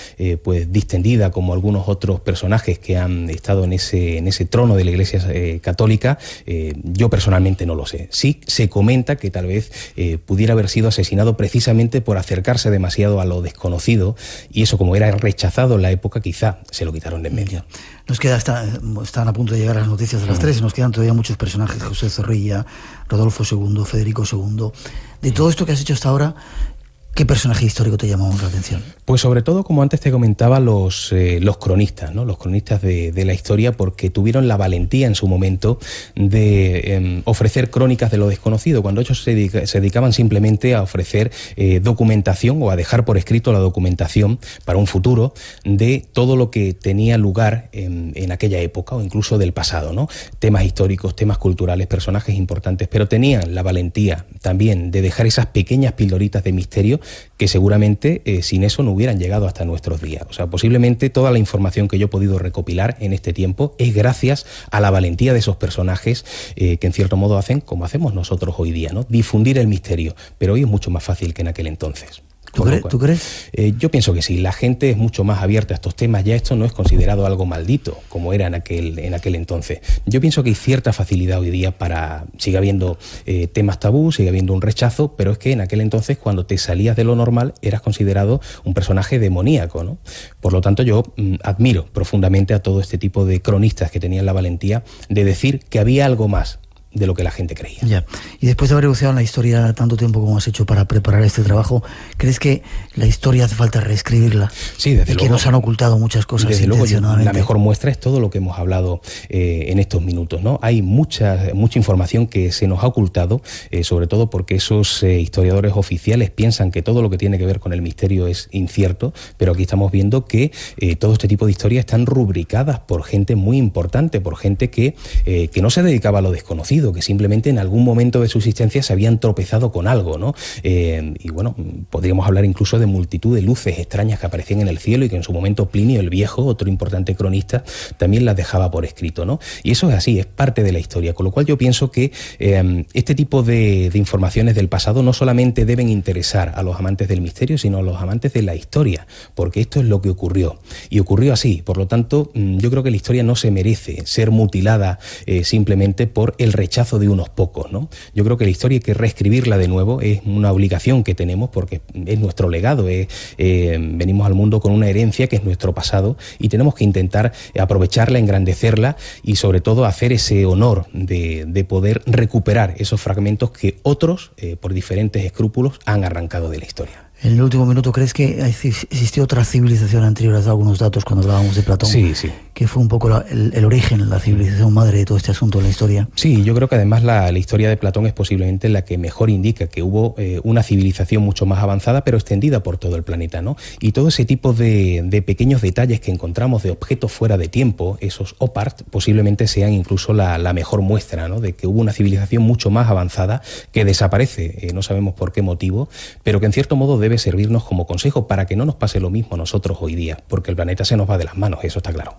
pues distendida como algunos otros personajes que han estado en ese trono de la Iglesia católica, yo personalmente no lo sé. Sí se comenta que tal vez pudiera haber sido asesinado precisamente por acercarse demasiado a lo desconocido, y eso, como era rechazado en la época, quizá se lo quitaron de en medio. Nos queda, están a punto de llegar las noticias de las 3, nos quedan todavía muchos personajes: José Zorrilla, Rodolfo II, Federico II. De todo esto que has hecho hasta ahora, ¿qué personaje histórico te llamó la atención? Pues sobre todo, como antes te comentaba, los cronistas, ¿no? Los cronistas de la historia, porque tuvieron la valentía en su momento de ofrecer crónicas de lo desconocido, cuando ellos se dedicaban simplemente a ofrecer documentación, o a dejar por escrito la documentación para un futuro de todo lo que tenía lugar en aquella época, o incluso del pasado, ¿no? Temas históricos, temas culturales, personajes importantes, pero tenían la valentía también de dejar esas pequeñas pildoritas de misterio que seguramente sin eso no hubieran llegado hasta nuestros días. O sea, posiblemente toda la información que yo he podido recopilar en este tiempo es gracias a la valentía de esos personajes que en cierto modo hacen como hacemos nosotros hoy día, ¿no? Difundir el misterio, pero hoy es mucho más fácil que en aquel entonces. ¿Tú crees? Yo pienso que sí, la gente es mucho más abierta a estos temas, ya esto no es considerado algo maldito, como era en aquel entonces. Yo pienso que hay cierta facilidad hoy día sigue habiendo temas tabú, sigue habiendo un rechazo, pero es que en aquel entonces, cuando te salías de lo normal, eras considerado un personaje demoníaco, ¿no? Por lo tanto, yo admiro profundamente a todo este tipo de cronistas que tenían la valentía de decir que había algo más de lo que la gente creía. Ya. Y después de haber buceado en la historia tanto tiempo como has hecho para preparar este trabajo, ¿crees que la historia hace falta reescribirla? Sí, desde luego. Y que nos han ocultado muchas cosas desde intencionadamente. Luego, la mejor muestra es todo lo que hemos hablado en estos minutos, ¿no? Hay mucha información que se nos ha ocultado, sobre todo porque esos historiadores oficiales piensan que todo lo que tiene que ver con el misterio es incierto, pero aquí estamos viendo que todo este tipo de historias están rubricadas por gente muy importante, por gente que no se dedicaba a lo desconocido, que simplemente en algún momento de su existencia se habían tropezado con algo, ¿no? Y bueno, podríamos hablar incluso de multitud de luces extrañas que aparecían en el cielo y que en su momento Plinio el Viejo, otro importante cronista, también las dejaba por escrito, ¿no? Y eso es así, es parte de la historia, con lo cual yo pienso que este tipo de informaciones del pasado no solamente deben interesar a los amantes del misterio, sino a los amantes de la historia, porque esto es lo que ocurrió, y ocurrió así. Por lo tanto, yo creo que la historia no se merece ser mutilada simplemente por el rechazo de unos pocos, ¿no? Yo creo que la historia hay que reescribirla de nuevo, es una obligación que tenemos porque es nuestro legado, venimos al mundo con una herencia que es nuestro pasado, y tenemos que intentar aprovecharla, engrandecerla y sobre todo hacer ese honor de poder recuperar esos fragmentos que otros, por diferentes escrúpulos, han arrancado de la historia. En el último minuto, ¿crees que existió otra civilización anterior? Has dado algunos datos cuando hablábamos de Platón. Sí, sí. Que fue un poco el origen, la civilización madre de todo este asunto de la historia. Sí, yo creo que además la historia de Platón es posiblemente la que mejor indica que hubo una civilización mucho más avanzada, pero extendida por todo el planeta, ¿no? Y todo ese tipo de pequeños detalles que encontramos de objetos fuera de tiempo, esos OPART, posiblemente sean incluso la mejor muestra, ¿no? De que hubo una civilización mucho más avanzada que desaparece, no sabemos por qué motivo, pero que en cierto modo debe servirnos como consejo para que no nos pase lo mismo a nosotros hoy día, porque el planeta se nos va de las manos, eso está claro.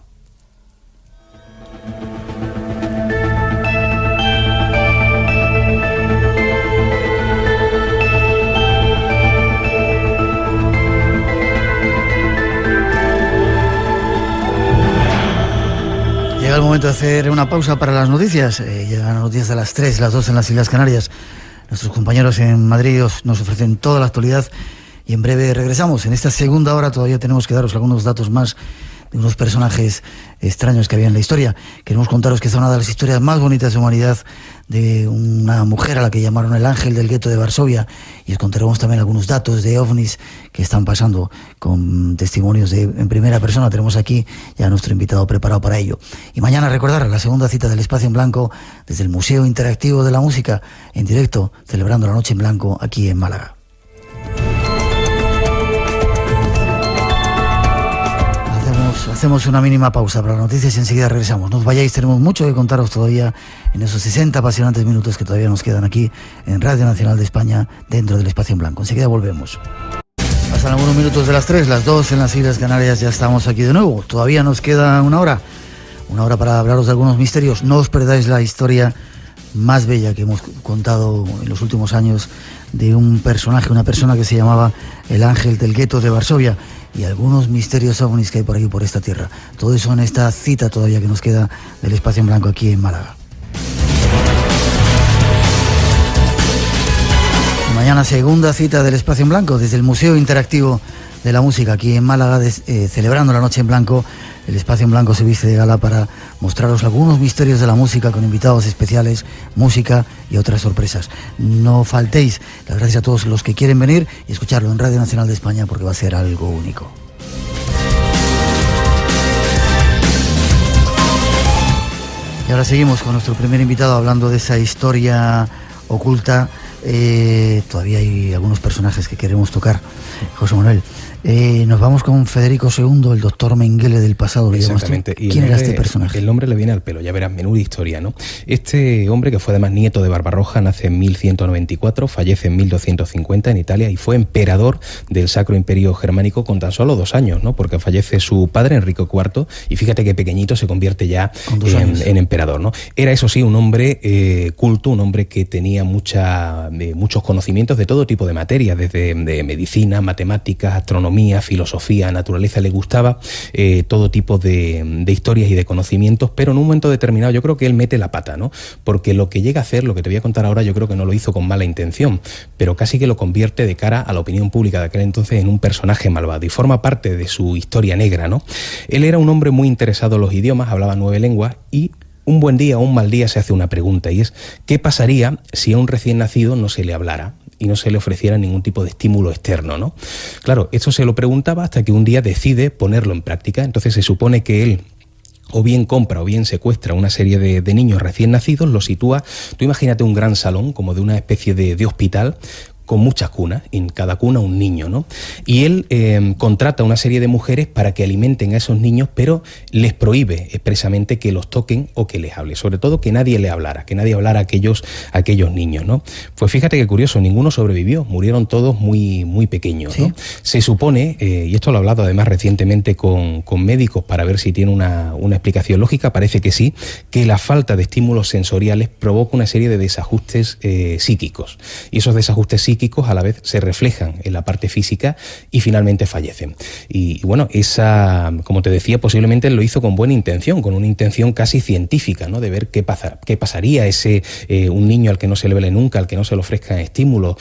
Llega el momento de hacer una pausa para las noticias. Llegan las noticias a las 3, las 2 en las Islas Canarias. Nuestros compañeros en Madrid nos ofrecen toda la actualidad y en breve regresamos. En esta segunda hora todavía tenemos que daros algunos datos más de unos personajes extraños que había en la historia. Queremos contaros que es una de las historias más bonitas de la humanidad, de una mujer a la que llamaron el ángel del gueto de Varsovia, y os contaremos también algunos datos de ovnis que están pasando con testimonios en primera persona. Tenemos aquí ya a nuestro invitado preparado para ello. Y mañana recordar la segunda cita del Espacio en Blanco desde el Museo Interactivo de la Música, en directo, celebrando la Noche en Blanco aquí en Málaga. Hacemos una mínima pausa para las noticias y enseguida regresamos. No os vayáis, tenemos mucho que contaros todavía en esos 60 apasionantes minutos que todavía nos quedan aquí en Radio Nacional de España, dentro del Espacio en Blanco. Enseguida volvemos. Pasan algunos minutos de las 3, las 2 en las Islas Canarias, ya estamos aquí de nuevo. Todavía nos queda una hora para hablaros de algunos misterios. No os perdáis la historia más bella que hemos contado en los últimos años de un personaje, una persona que se llamaba el Ángel del Gueto de Varsovia, y algunos misterios ovnis que hay por aquí, por esta tierra. Todo eso en esta cita todavía que nos queda del Espacio en Blanco aquí en Málaga. Mañana segunda cita del Espacio en Blanco desde el Museo Interactivo de la Música aquí en Málaga, celebrando la Noche en Blanco. El Espacio en Blanco se viste de gala para mostraros algunos misterios de la música con invitados especiales, música y otras sorpresas. No faltéis. Las gracias a todos los que quieren venir y escucharlo en Radio Nacional de España, porque va a ser algo único. Y ahora seguimos con nuestro primer invitado hablando de esa historia oculta. Todavía hay algunos personajes que queremos tocar, José Manuel. Nos vamos con Federico II, el doctor Mengele del pasado. Exactamente. ¿Quién era este personaje? El nombre le viene al pelo, ya verás, menuda historia, ¿no? Este hombre, que fue además nieto de Barbarroja, nace en 1194, fallece en 1250 en Italia y fue emperador del Sacro Imperio Germánico con tan solo 2 años, ¿no? Porque fallece su padre, Enrique IV, y fíjate que pequeñito se convierte ya en emperador, ¿no? Era, eso sí, un hombre culto, un hombre que tenía muchos conocimientos de todo tipo de materias, desde de medicina, matemáticas, astronomía, filosofía, naturaleza. Le gustaba todo tipo de historias y de conocimientos, pero en un momento determinado yo creo que él mete la pata, ¿no? Porque lo que llega a hacer, lo que te voy a contar ahora, yo creo que no lo hizo con mala intención, pero casi que lo convierte de cara a la opinión pública de aquel entonces en un personaje malvado y forma parte de su historia negra, ¿no? Él era un hombre muy interesado en los idiomas, hablaba 9 lenguas y un buen día o un mal día se hace una pregunta, y es: ¿qué pasaría si a un recién nacido no se le hablara y no se le ofreciera ningún tipo de estímulo externo, ¿no? Claro, esto se lo preguntaba hasta que un día decide ponerlo en práctica. Entonces se supone que él o bien compra o bien secuestra una serie de niños recién nacidos, los sitúa. Tú imagínate un gran salón como de una especie de hospital, con muchas cunas, y en cada cuna un niño, ¿no? Y él contrata una serie de mujeres para que alimenten a esos niños, pero les prohíbe expresamente que los toquen o que les hable, sobre todo que nadie le hablara, que nadie hablara a aquellos niños, ¿no? Pues fíjate qué curioso, ninguno sobrevivió, murieron todos muy, muy pequeños, ¿no? ¿Sí? Se supone, y esto lo he hablado además recientemente con médicos para ver si tiene una explicación lógica, parece que sí, que la falta de estímulos sensoriales provoca una serie de desajustes psíquicos, y esos desajustes psíquicos a la vez se reflejan en la parte física y finalmente fallecen. Y bueno, como te decía, posiblemente lo hizo con buena intención, con una intención casi científica, ¿no? De ver qué pasaría un niño al que no se le vele nunca, al que no se le ofrezcan estímulos,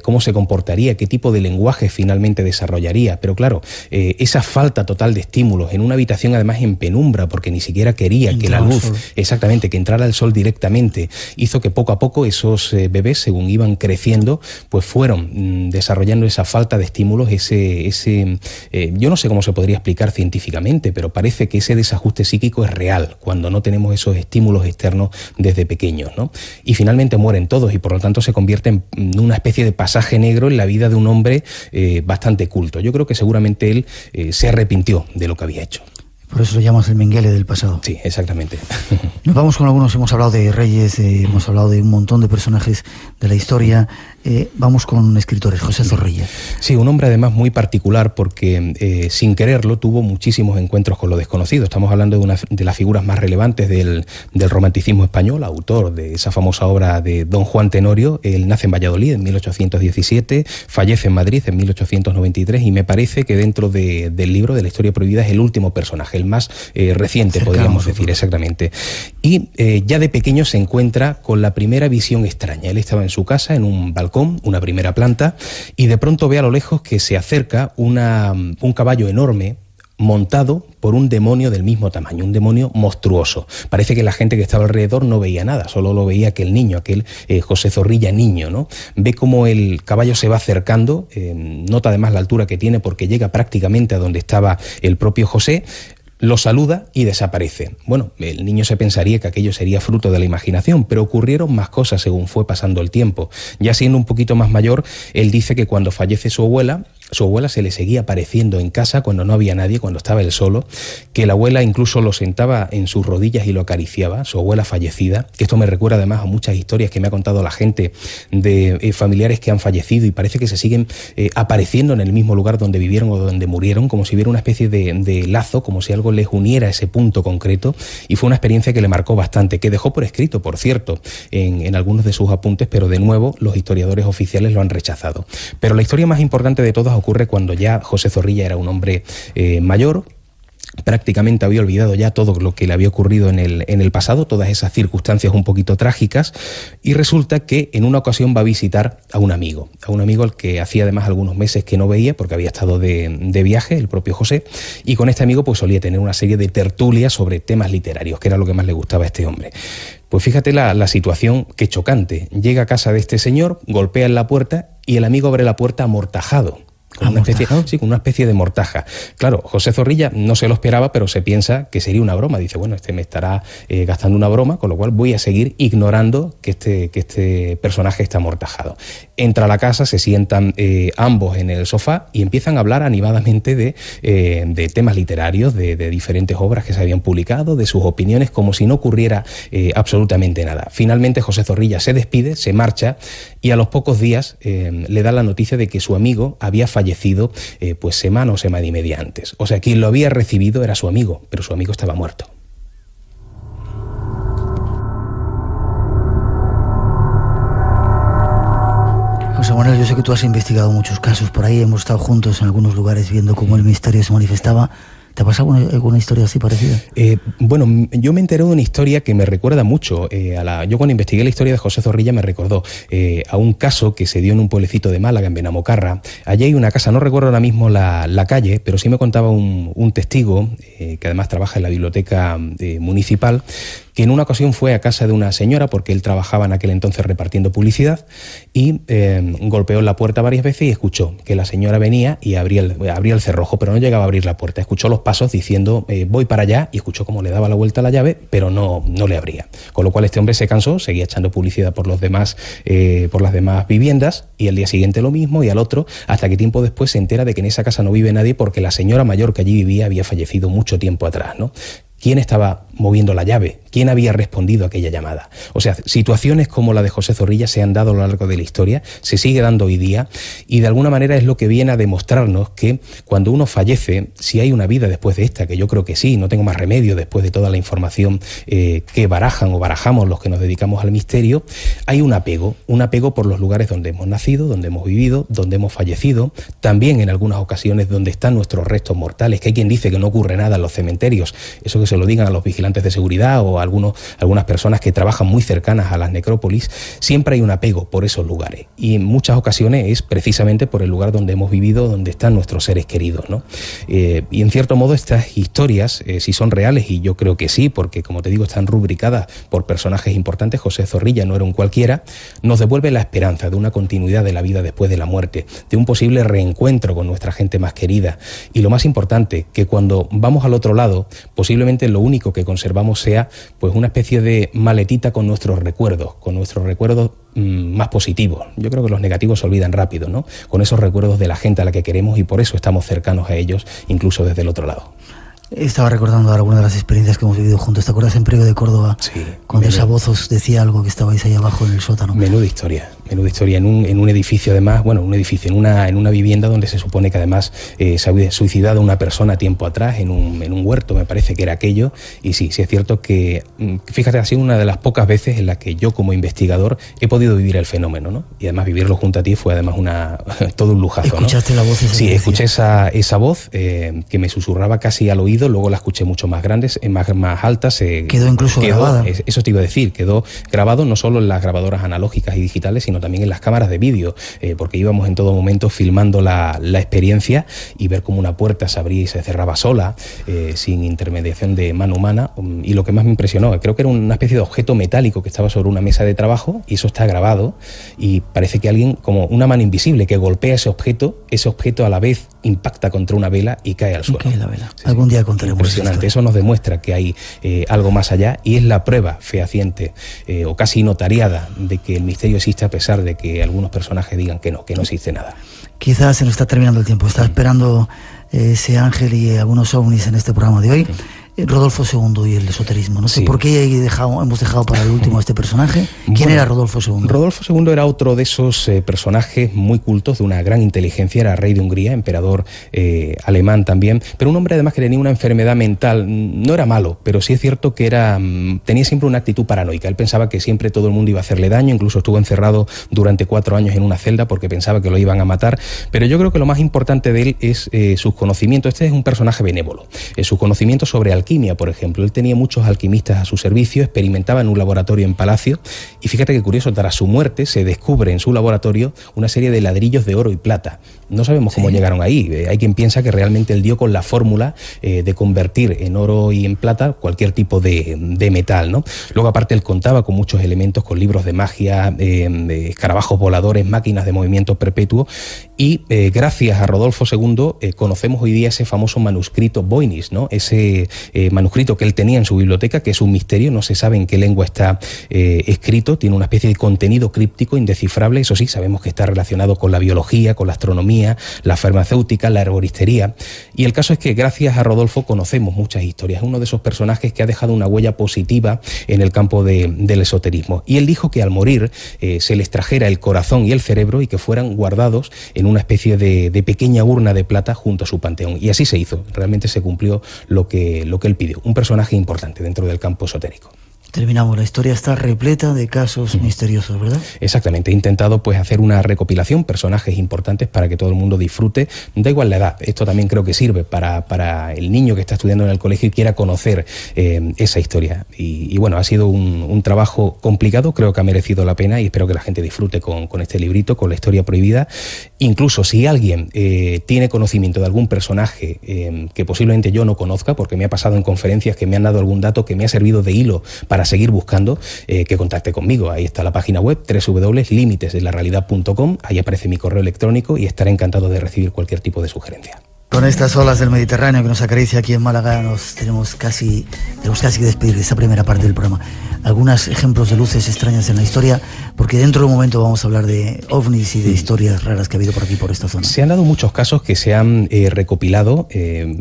cómo se comportaría, qué tipo de lenguaje finalmente desarrollaría. Pero claro, esa falta total de estímulos en una habitación además en penumbra, porque ni siquiera quería que la luz, exactamente, que entrara el sol directamente, hizo que poco a poco esos bebés, según iban creciendo, pues fueron desarrollando esa falta de estímulos, yo no sé cómo se podría explicar científicamente, pero parece que ese desajuste psíquico es real cuando no tenemos esos estímulos externos desde pequeños, ¿no? Y finalmente mueren todos y por lo tanto se convierte en una especie de pasaje negro en la vida de un hombre bastante culto. Yo creo que seguramente él se arrepintió de lo que había hecho. Por eso lo llamas el Mengele del pasado. Sí, exactamente. Nos vamos con algunos, hemos hablado de reyes, hemos hablado de un montón de personajes de la historia. Vamos con escritores, José Zorrilla. Sí, un hombre además muy particular porque sin quererlo tuvo muchísimos encuentros con lo desconocido. Estamos hablando de las figuras más relevantes del romanticismo español, autor de esa famosa obra de Don Juan Tenorio. Él nace en Valladolid en 1817, fallece en Madrid en 1893 y me parece que dentro del libro de la Historia Prohibida es el último personaje, el más reciente, podríamos decir, exactamente. Y ya de pequeño se encuentra con la primera visión extraña. Él estaba en su casa, en un balcón, una primera planta, y de pronto ve a lo lejos que se acerca un caballo enorme montado por un demonio del mismo tamaño, un demonio monstruoso. Parece que la gente que estaba alrededor no veía nada, solo lo veía aquel niño, aquel José Zorrilla niño, ¿no? Ve cómo el caballo se va acercando, nota además la altura que tiene porque llega prácticamente a donde estaba el propio José, lo saluda y desaparece. Bueno, el niño se pensaría que aquello sería fruto de la imaginación, pero ocurrieron más cosas según fue pasando el tiempo. Ya siendo un poquito más mayor, él dice que cuando fallece su abuela, su abuela se le seguía apareciendo en casa cuando no había nadie, cuando estaba él solo, que la abuela incluso lo sentaba en sus rodillas y lo acariciaba, su abuela fallecida, que esto me recuerda además a muchas historias que me ha contado la gente de familiares que han fallecido y parece que se siguen apareciendo en el mismo lugar donde vivieron o donde murieron, como si hubiera una especie de lazo, como si algo les uniera a ese punto concreto, y fue una experiencia que le marcó bastante, que dejó por escrito, por cierto, en algunos de sus apuntes, pero de nuevo los historiadores oficiales lo han rechazado. Pero la historia más importante de todas ocurre cuando ya José Zorrilla era un hombre mayor, prácticamente había olvidado ya todo lo que le había ocurrido en el pasado, todas esas circunstancias un poquito trágicas, y resulta que en una ocasión va a visitar a un amigo al que hacía además algunos meses que no veía porque había estado de viaje, el propio José, y con este amigo pues solía tener una serie de tertulias sobre temas literarios, que era lo que más le gustaba a este hombre. Pues fíjate la situación, qué chocante. Llega a casa de este señor, golpea en la puerta y el amigo abre la puerta amortajado. Con una especie de mortaja. Claro, José Zorrilla no se lo esperaba, pero se piensa que sería una broma. Dice, bueno, me estará gastando una broma, con lo cual voy a seguir ignorando que este personaje está amortajado. Entra a la casa, se sientan ambos en el sofá y empiezan a hablar animadamente de temas literarios, de diferentes obras que se habían publicado, de sus opiniones, como si no ocurriera absolutamente nada. Finalmente José Zorrilla se despide, se marcha y a los pocos días le da la noticia de que su amigo había fallecido pues semana o semana y media antes. O sea, quien lo había recibido era su amigo, pero su amigo estaba muerto. José Manuel, yo sé que tú has investigado muchos casos por ahí, hemos estado juntos en algunos lugares viendo cómo el misterio se manifestaba. ¿Te ha pasado alguna historia así parecida? Bueno, yo me enteré de una historia que me recuerda mucho. Yo cuando investigué la historia de José Zorrilla me recordó a un caso que se dio en un pueblecito de Málaga, en Benamocarra. Allí hay una casa, no recuerdo ahora mismo la calle, pero sí me contaba un testigo, que además trabaja en la biblioteca municipal, que en una ocasión fue a casa de una señora, porque él trabajaba en aquel entonces repartiendo publicidad, y golpeó en la puerta varias veces y escuchó que la señora venía y abría el cerrojo, pero no llegaba a abrir la puerta. Escuchó los pasos diciendo, voy para allá, y escuchó cómo le daba la vuelta a la llave, pero no le abría. Con lo cual este hombre se cansó, seguía echando publicidad por las demás viviendas, y al día siguiente lo mismo, y al otro, hasta que tiempo después se entera de que en esa casa no vive nadie porque la señora mayor que allí vivía había fallecido mucho tiempo atrás, ¿no? ¿Quién estaba moviendo la llave? ¿Quién había respondido a aquella llamada? O sea, situaciones como la de José Zorrilla se han dado a lo largo de la historia, se sigue dando hoy día, y de alguna manera es lo que viene a demostrarnos que cuando uno fallece, si hay una vida después de esta, que yo creo que sí, no tengo más remedio después de toda la información que barajamos los que nos dedicamos al misterio, hay un apego por los lugares donde hemos nacido, donde hemos vivido, donde hemos fallecido, también en algunas ocasiones donde están nuestros restos mortales, que hay quien dice que no ocurre nada en los cementerios, eso que se lo digan a los vigilantes de seguridad o a algunas personas que trabajan muy cercanas a las necrópolis. Siempre hay un apego por esos lugares, y en muchas ocasiones es precisamente por el lugar donde hemos vivido, donde están nuestros seres queridos, ¿no? Y en cierto modo estas historias, si son reales, y yo creo que sí, porque como te digo están rubricadas por personajes importantes, José Zorrilla no era un cualquiera, nos devuelve la esperanza de una continuidad de la vida después de la muerte, de un posible reencuentro con nuestra gente más querida, y lo más importante, que cuando vamos al otro lado, posiblemente lo único que conservamos sea pues una especie de maletita con nuestros recuerdos más positivos. Yo creo que los negativos se olvidan rápido, ¿no? Con esos recuerdos de la gente a la que queremos, y por eso estamos cercanos a ellos, incluso desde el otro lado. Estaba recordando alguna de las experiencias que hemos vivido juntos. ¿Te acuerdas en Priego de Córdoba? Sí. Cuando esa voz os decía algo, que estabais ahí abajo en el sótano. Menuda historia en un edificio, además, en una vivienda donde se supone que además se había suicidado una persona tiempo atrás, en un huerto, me parece que era aquello. Y sí es cierto que, fíjate, ha sido una de las pocas veces en las que yo como investigador he podido vivir el fenómeno, ¿no? Y además vivirlo junto a ti fue además todo un lujazo, ¿no? ¿Escuchaste la voz? Sí, escuché esa voz que me susurraba casi al oído. Luego la escuché mucho más grande, más alta. Quedó incluso grabada. Eso te iba a decir, quedó grabado no solo en las grabadoras analógicas y digitales, sino también en las cámaras de vídeo, porque íbamos en todo momento filmando la experiencia, y ver cómo una puerta se abría y se cerraba sola, sin intermediación de mano humana. Y lo que más me impresionó, creo que era una especie de objeto metálico que estaba sobre una mesa de trabajo, y eso está grabado, y parece que alguien, como una mano invisible, que golpea ese objeto a la vez impacta contra una vela y cae al suelo. Cae la vela. Sí, algún día contaremos. Impresionante. Eso nos demuestra que hay algo más allá, y es la prueba fehaciente o casi notariada de que el misterio existe a pesar pesar de que algunos personajes digan que no existe nada. Quizás se nos está terminando el tiempo. Está esperando ese ángel y algunos ovnis en este programa de hoy. Rodolfo II y el esoterismo. No sé por qué hemos dejado para el último a este personaje. ¿Quién era Rodolfo II? Rodolfo II era otro de esos personajes muy cultos, de una gran inteligencia. Era rey de Hungría, emperador alemán también, pero un hombre además que tenía una enfermedad mental. No era malo, pero sí es cierto que tenía siempre una actitud paranoica. Él pensaba que siempre todo el mundo iba a hacerle daño, incluso estuvo encerrado durante 4 años en una celda porque pensaba que lo iban a matar. Pero yo creo que lo más importante de él es sus conocimientos. Este es un personaje benévolo. Sus conocimientos sobre alquimia, por ejemplo. Él tenía muchos alquimistas a su servicio, experimentaba en un laboratorio en Palacio, y fíjate qué curioso, tras su muerte se descubre en su laboratorio una serie de ladrillos de oro y plata. No sabemos cómo llegaron ahí. Hay quien piensa que realmente él dio con la fórmula de convertir en oro y en plata cualquier tipo de metal, ¿no? Luego, aparte, él contaba con muchos elementos, con libros de magia, escarabajos voladores, máquinas de movimiento perpetuo, y gracias a Rodolfo II conocemos hoy día ese famoso manuscrito Voynich, ¿no? Ese manuscrito que él tenía en su biblioteca, que es un misterio, no se sabe en qué lengua está escrito, tiene una especie de contenido críptico indescifrable. Eso sí, sabemos que está relacionado con la biología, con la astronomía, la farmacéutica, la herboristería, y el caso es que gracias a Rodolfo conocemos muchas historias. Es uno de esos personajes que ha dejado una huella positiva en el campo del esoterismo, y él dijo que al morir se les trajera el corazón y el cerebro y que fueran guardados en una especie de pequeña urna de plata junto a su panteón, y así se hizo. Realmente se cumplió lo que él pidió. Un personaje importante dentro del campo esotérico. Terminamos, la historia está repleta de casos misteriosos, ¿verdad? Exactamente, he intentado pues hacer una recopilación, personajes importantes para que todo el mundo disfrute, da igual la edad. Esto también creo que sirve para el niño que está estudiando en el colegio y quiera conocer esa historia. Y bueno, ha sido un trabajo complicado, creo que ha merecido la pena, y espero que la gente disfrute con este librito, con la historia prohibida. Incluso si alguien tiene conocimiento de algún personaje que posiblemente yo no conozca, porque me ha pasado en conferencias que me han dado algún dato que me ha servido de hilo para seguir buscando, que contacte conmigo. Ahí está la página web, www.limitesdelarealidad.com, ahí aparece mi correo electrónico y estaré encantado de recibir cualquier tipo de sugerencia. Con estas olas del Mediterráneo que nos acaricia aquí en Málaga, tenemos casi que despedir de esta primera parte del programa. Algunos ejemplos de luces extrañas en la historia, porque dentro de un momento vamos a hablar de ovnis y de historias raras que ha habido por aquí, por esta zona. Se han dado muchos casos que se han recopilado.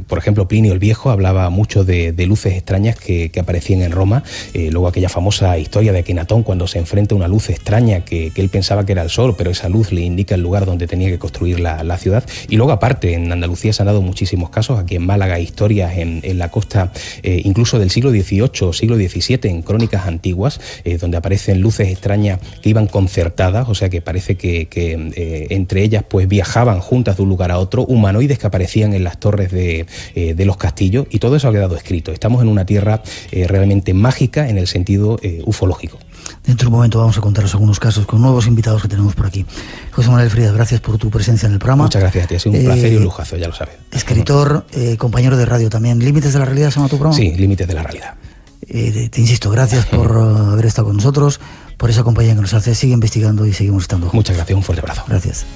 Por ejemplo, Plinio el Viejo hablaba mucho de luces extrañas que aparecían en Roma. Luego aquella famosa historia de Akenatón, cuando se enfrenta a una luz extraña que él pensaba que era el sol, pero esa luz le indica el lugar donde tenía que construir la ciudad. Y luego, aparte, en Andalucía se han dado muchísimos casos. Aquí en Málaga hay historias en la costa, incluso del siglo XVIII, siglo XVII, en crónicas antiguas, donde aparecen luces extrañas que iban concertadas, o sea que parece que entre ellas pues viajaban juntas de un lugar a otro, humanoides que aparecían en las torres de los castillos, y todo eso ha quedado escrito. Estamos en una tierra realmente mágica en el sentido ufológico. Dentro de un momento vamos a contaros algunos casos con nuevos invitados que tenemos por aquí. José Manuel Frías, gracias por tu presencia en el programa. Muchas gracias a ti, ha sido un placer y un lujazo, ya lo sabes. Escritor, compañero de radio también. ¿Límites de la realidad se llama tu programa? Sí, Límites de la realidad. Te insisto, gracias por haber estado con nosotros, por esa compañía que nos hace. Sigue investigando y seguimos estando juntos. Muchas gracias, un fuerte abrazo. Gracias.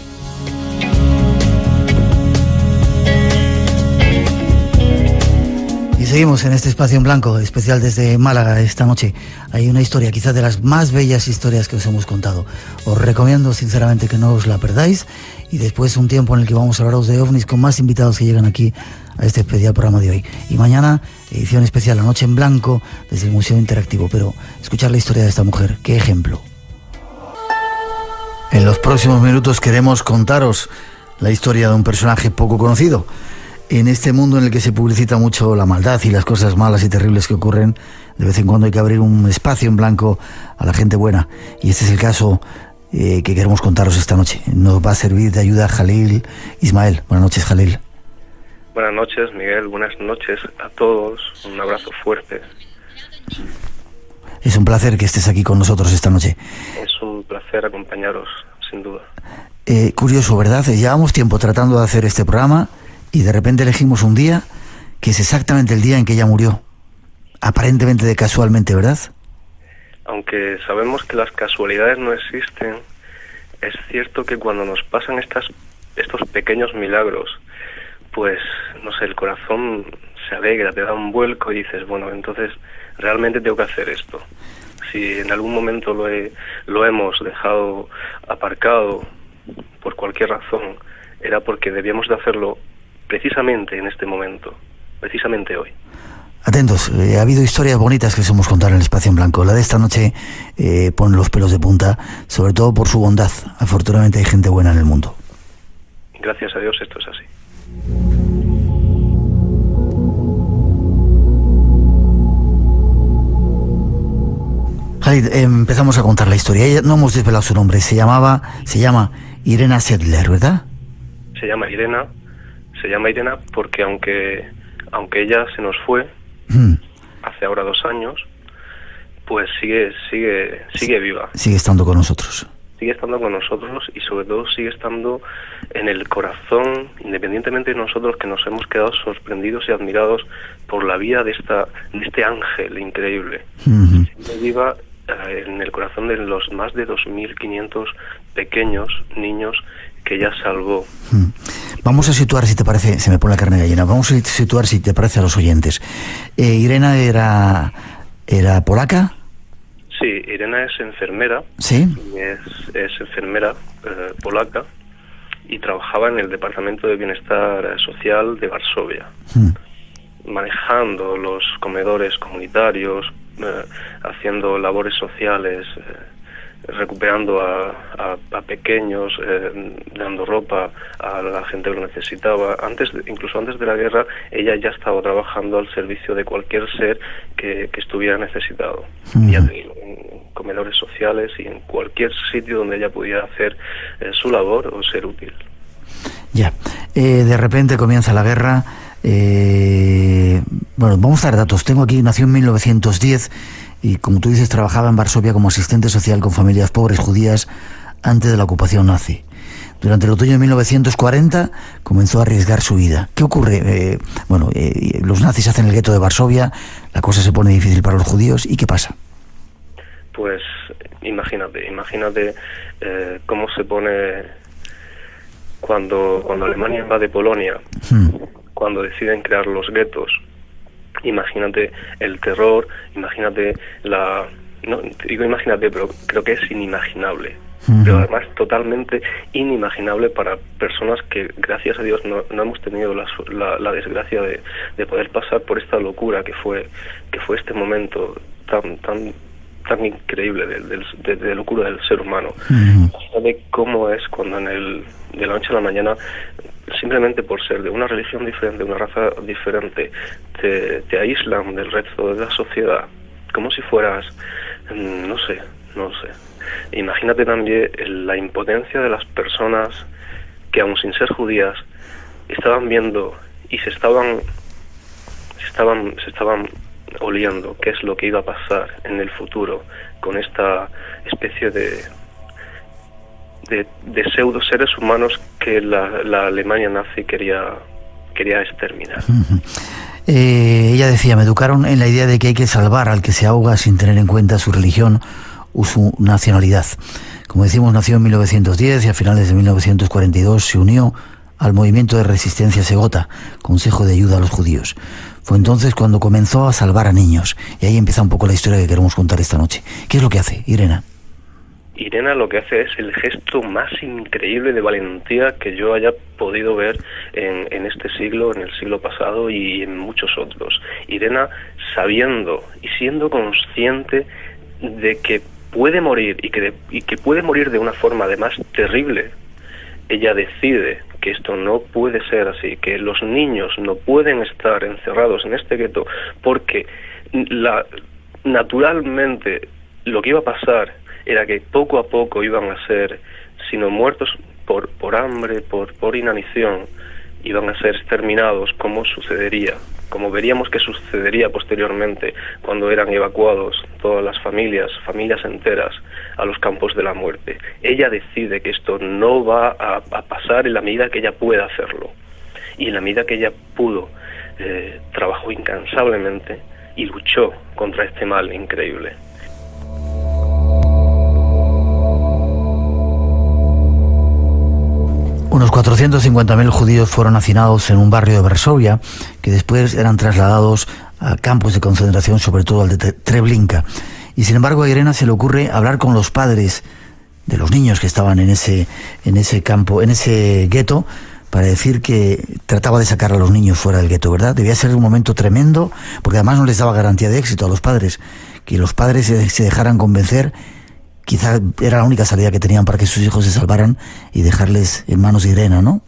Y seguimos en este espacio en blanco, especial desde Málaga esta noche. Hay una historia, quizás de las más bellas historias que os hemos contado. Os recomiendo sinceramente que no os la perdáis, y después un tiempo en el que vamos a hablaros de ovnis con más invitados que llegan aquí a este especial programa de hoy. Y mañana, edición especial, La Noche en Blanco, desde el Museo Interactivo. Pero escuchar la historia de esta mujer, qué ejemplo. En los próximos minutos queremos contaros la historia de un personaje poco conocido. En este mundo en el que se publicita mucho la maldad y las cosas malas y terribles que ocurren, de vez en cuando hay que abrir un espacio en blanco a la gente buena. Y este es el caso que queremos contaros esta noche. Nos va a servir de ayuda Jalil Ismael. Buenas noches, Jalil. Buenas noches, Miguel. Buenas noches a todos. Un abrazo fuerte. Es un placer que estés aquí con nosotros esta noche. Es un placer acompañaros, sin duda. Curioso, ¿verdad? Llevamos tiempo tratando de hacer este programa y de repente elegimos un día que es exactamente el día en que ella murió. Aparentemente de casualmente, ¿verdad? Aunque sabemos que las casualidades no existen, es cierto que cuando nos pasan estos pequeños milagros, pues, no sé, el corazón se alegra, te da un vuelco y dices, bueno, entonces realmente tengo que hacer esto. si en algún momento lo hemos dejado aparcado por cualquier razón, era porque debíamos de hacerlo precisamente en este momento, precisamente hoy. Atentos, ha habido historias bonitas que os hemos contado en el Espacio en Blanco. La de esta noche pone los pelos de punta, sobre todo por su bondad. Afortunadamente hay gente buena en el mundo. Gracias a Dios esto es así. Khalid, empezamos a contar la historia. Ella, no hemos desvelado su nombre, se llama Irena Sedler, ¿verdad? Se llama Irena porque aunque ella se nos fue hace ahora 2 años, pues sigue viva. Sigue estando con nosotros. Sigue estando con nosotros y sobre todo sigue estando en el corazón, independientemente de nosotros que nos hemos quedado sorprendidos y admirados por la vida de este ángel increíble. Sigue viva en el corazón de los más de 2.500 pequeños niños que ella salvó. Vamos a situar, si te parece, se me pone la carne de gallina, vamos a situar, si te parece, a los oyentes. Irena era polaca. Sí, Irena es enfermera. Sí. Es enfermera polaca y trabajaba en el Departamento de Bienestar Social de Varsovia, manejando los comedores comunitarios, haciendo labores sociales, recuperando a pequeños, dando ropa a la gente que lo necesitaba. Incluso antes de la guerra, ella ya estaba trabajando al servicio de cualquier ser que estuviera necesitado. Ya te digo, en comedores sociales y en cualquier sitio donde ella pudiera hacer su labor o ser útil. Ya. De repente comienza la guerra. Bueno, vamos a dar datos. Tengo aquí, nació en 1910 y, como tú dices, trabajaba en Varsovia como asistente social con familias pobres judías antes de la ocupación nazi. Durante el otoño de 1940 comenzó a arriesgar su vida. ¿Qué ocurre? Los nazis hacen el gueto de Varsovia, la cosa se pone difícil para los judíos, ¿y qué pasa? Pues imagínate cómo se pone cuando Alemania invade Polonia, cuando deciden crear los guetos. Imagínate el terror, imagínate imagínate, pero creo que es inimaginable. Pero además totalmente inimaginable para personas que, gracias a Dios, no hemos tenido la desgracia de poder pasar por esta locura que fue este momento tan increíble de locura del ser humano. Imagínate cómo es cuando de la noche a la mañana, simplemente por ser de una religión diferente, una raza diferente, te aíslan del resto de la sociedad, como si fueras, no sé. Imagínate también la impotencia de las personas que, aun sin ser judías, estaban viendo y se estaban oliendo qué es lo que iba a pasar en el futuro con esta especie de pseudo seres humanos que la Alemania nazi quería exterminar. Ella decía, me educaron en la idea de que hay que salvar al que se ahoga sin tener en cuenta su religión o su nacionalidad. Como decimos, nació en 1910 y a finales de 1942 se unió al movimiento de resistencia Segota, Consejo de Ayuda a los Judíos. Fue entonces cuando comenzó a salvar a niños. Y ahí empieza un poco la historia que queremos contar esta noche. ¿Qué es lo que hace Irena? Irena lo que hace es el gesto más increíble de valentía que yo haya podido ver en este siglo, en el siglo pasado y en muchos otros. Irena, sabiendo y siendo consciente de que puede morir y que puede morir de una forma además terrible, ella decide que esto no puede ser así, que los niños no pueden estar encerrados en este gueto, porque naturalmente lo que iba a pasar era que poco a poco iban a ser, si no muertos por hambre, por inanición, iban a ser exterminados, como veríamos que sucedería posteriormente cuando eran evacuados todas las familias enteras a los campos de la muerte. Ella decide que esto no va a pasar en la medida que ella pueda hacerlo, y en la medida que ella pudo, trabajó incansablemente y luchó contra este mal increíble. Unos 450.000 judíos fueron hacinados en un barrio de Varsovia, que después eran trasladados a campos de concentración, sobre todo al de Treblinka. Y sin embargo a Irena se le ocurre hablar con los padres de los niños que estaban en ese campo, en ese gueto, para decir que trataba de sacar a los niños fuera del gueto, ¿verdad? Debía ser un momento tremendo, porque además no les daba garantía de éxito a los padres. Que los padres se dejaran convencer, quizá era la única salida que tenían para que sus hijos se salvaran y dejarles en manos de Irena, ¿no?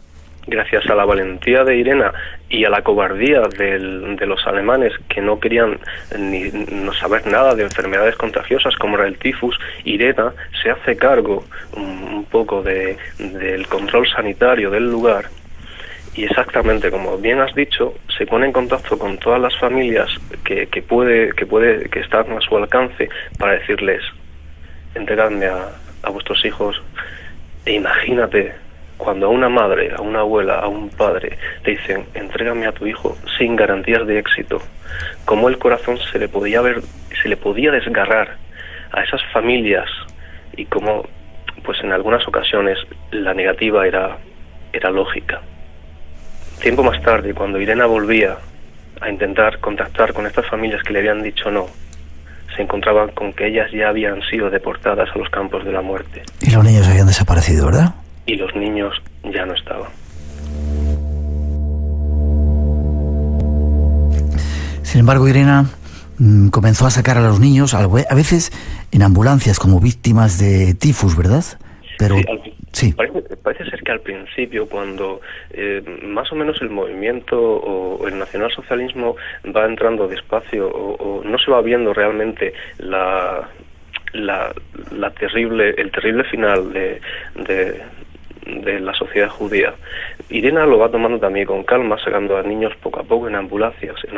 Gracias a la valentía de Irena y a la cobardía de los alemanes, que no querían no saber nada de enfermedades contagiosas como era el tifus, Irena se hace cargo un poco del control sanitario del lugar y, exactamente como bien has dicho, se pone en contacto con todas las familias que están a su alcance para decirles: entregadme a vuestros hijos. E imagínate cuando a una madre, a una abuela, a un padre le dicen: entrégame a tu hijo, sin garantías de éxito, cómo el corazón se le podía desgarrar a esas familias, y cómo, pues en algunas ocasiones, la negativa era lógica. Tiempo más tarde, cuando Irena volvía a intentar contactar con estas familias que le habían dicho no, se encontraban con que ellas ya habían sido deportadas a los campos de la muerte. Y los niños habían desaparecido, ¿verdad? Y los niños ya no estaban. Sin embargo, Irena comenzó a sacar a los niños, a veces en ambulancias como víctimas de tifus, ¿verdad? Pero sí. Parece ser que al principio, cuando más o menos el movimiento o el nacionalsocialismo va entrando despacio, o no se va viendo realmente el terrible final de la sociedad judía, Irena lo va tomando también con calma, sacando a niños poco a poco en ambulancias, en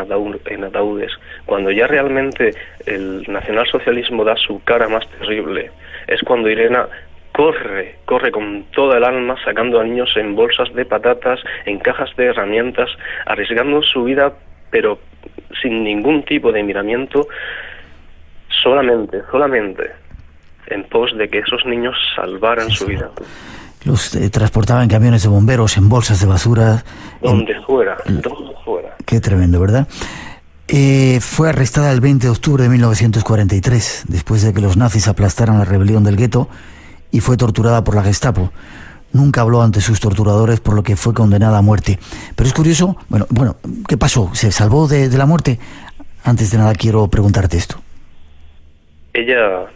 ataúdes. Cuando ya realmente el nacionalsocialismo da su cara más terrible, es cuando Irena corre con toda el alma, sacando a niños en bolsas de patatas, en cajas de herramientas, arriesgando su vida, pero sin ningún tipo de miramiento, solamente en pos de que esos niños salvaran su vida. Los transportaba en camiones de bomberos, en bolsas de basura. Donde fuera. Qué tremendo, ¿verdad? Fue arrestada el 20 de octubre de 1943, después de que los nazis aplastaran la rebelión del gueto, y fue torturada por la Gestapo. Nunca habló ante sus torturadores, por lo que fue condenada a muerte. Pero es curioso, bueno, ¿qué pasó? ¿Se salvó de la muerte? Antes de nada quiero preguntarte esto. Ella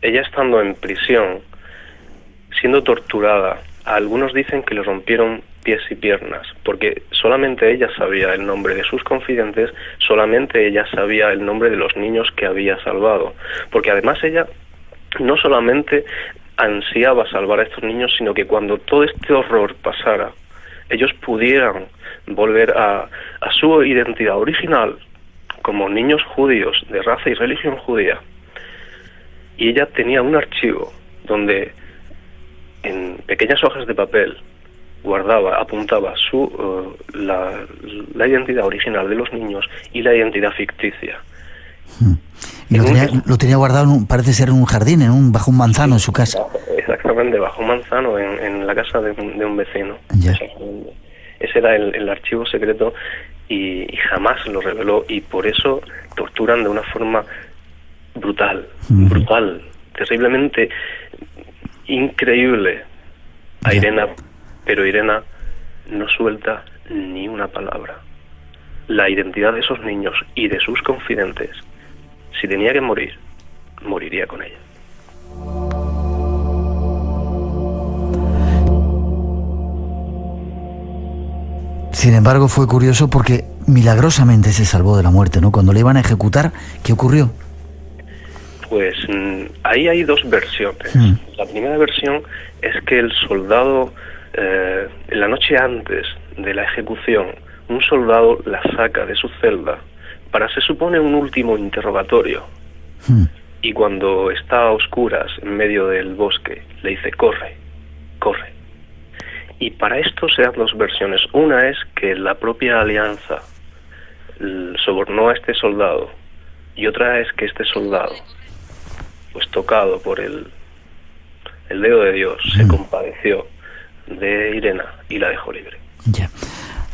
estando en prisión, siendo torturada, algunos dicen que le rompieron pies y piernas, porque solamente ella sabía el nombre de sus confidentes, solamente ella sabía el nombre de los niños que había salvado, porque además ella no solamente ansiaba salvar a estos niños, sino que cuando todo este horror pasara, ellos pudieran volver a su identidad original como niños judíos de raza y religión judía. Y ella tenía un archivo donde en pequeñas hojas de papel apuntaba la identidad original de los niños y la identidad ficticia. Y lo tenía guardado, parece ser en un jardín, bajo un manzano en su casa. Exactamente, bajo un manzano en la casa de un vecino. Ya. Ese era el archivo secreto y jamás lo reveló, y por eso torturan de una forma brutal, terriblemente increíble a Irena, pero Irena no suelta ni una palabra. La identidad de esos niños y de sus confidentes, si tenía que morir, moriría con ella. Sin embargo, fue curioso porque milagrosamente se salvó de la muerte, ¿no? Cuando le iban a ejecutar, ¿qué ocurrió? Pues ahí hay dos versiones. La primera versión es que el soldado, en la noche antes de la ejecución, un soldado la saca de su celda para, se supone, un último interrogatorio. Y cuando está a oscuras en medio del bosque, le dice: corre. Y para esto se dan dos versiones. Una es que la propia Alianza sobornó a este soldado, y otra es que este soldado, pues tocado por el dedo de Dios, se compadeció de Irena y la dejó libre. Ya,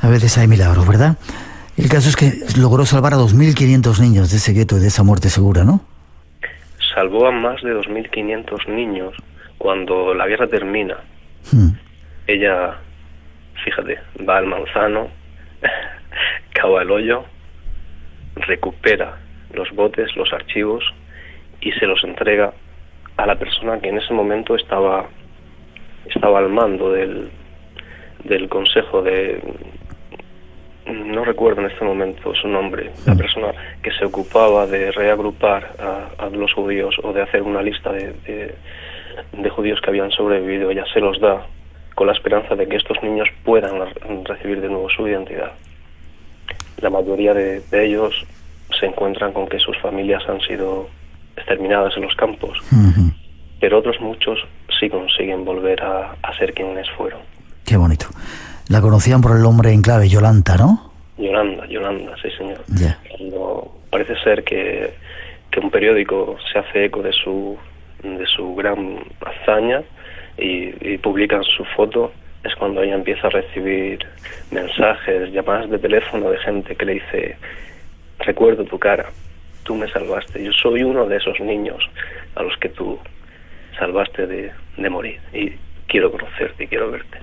a veces hay milagros, ¿verdad? El caso es que logró salvar a 2.500 niños de ese gueto y de esa muerte segura, ¿no? salvó a más de 2.500 niños cuando la guerra termina. Ella, fíjate, va al Manzano, cava el hoyo, recupera los botes, los archivos y se los entrega a la persona que en ese momento estaba al mando del consejo de... No recuerdo en este momento su nombre, la persona que se ocupaba de reagrupar a los judíos o de hacer una lista de judíos que habían sobrevivido. Ella se los da con la esperanza de que estos niños puedan recibir de nuevo su identidad. La mayoría de ellos se encuentran con que sus familias han sido exterminadas en los campos, pero otros muchos sí consiguen volver a ser quienes fueron. Qué bonito. La conocían por el nombre en clave, Yolanda, ¿no? Yolanda, sí señor. Yeah. Cuando parece ser que un periódico se hace eco de su gran hazaña y publican su foto, es cuando ella empieza a recibir mensajes, llamadas de teléfono de gente que le dice: recuerdo tu cara, tú me salvaste, yo soy uno de esos niños a los que tú salvaste de morir y quiero conocerte y quiero verte.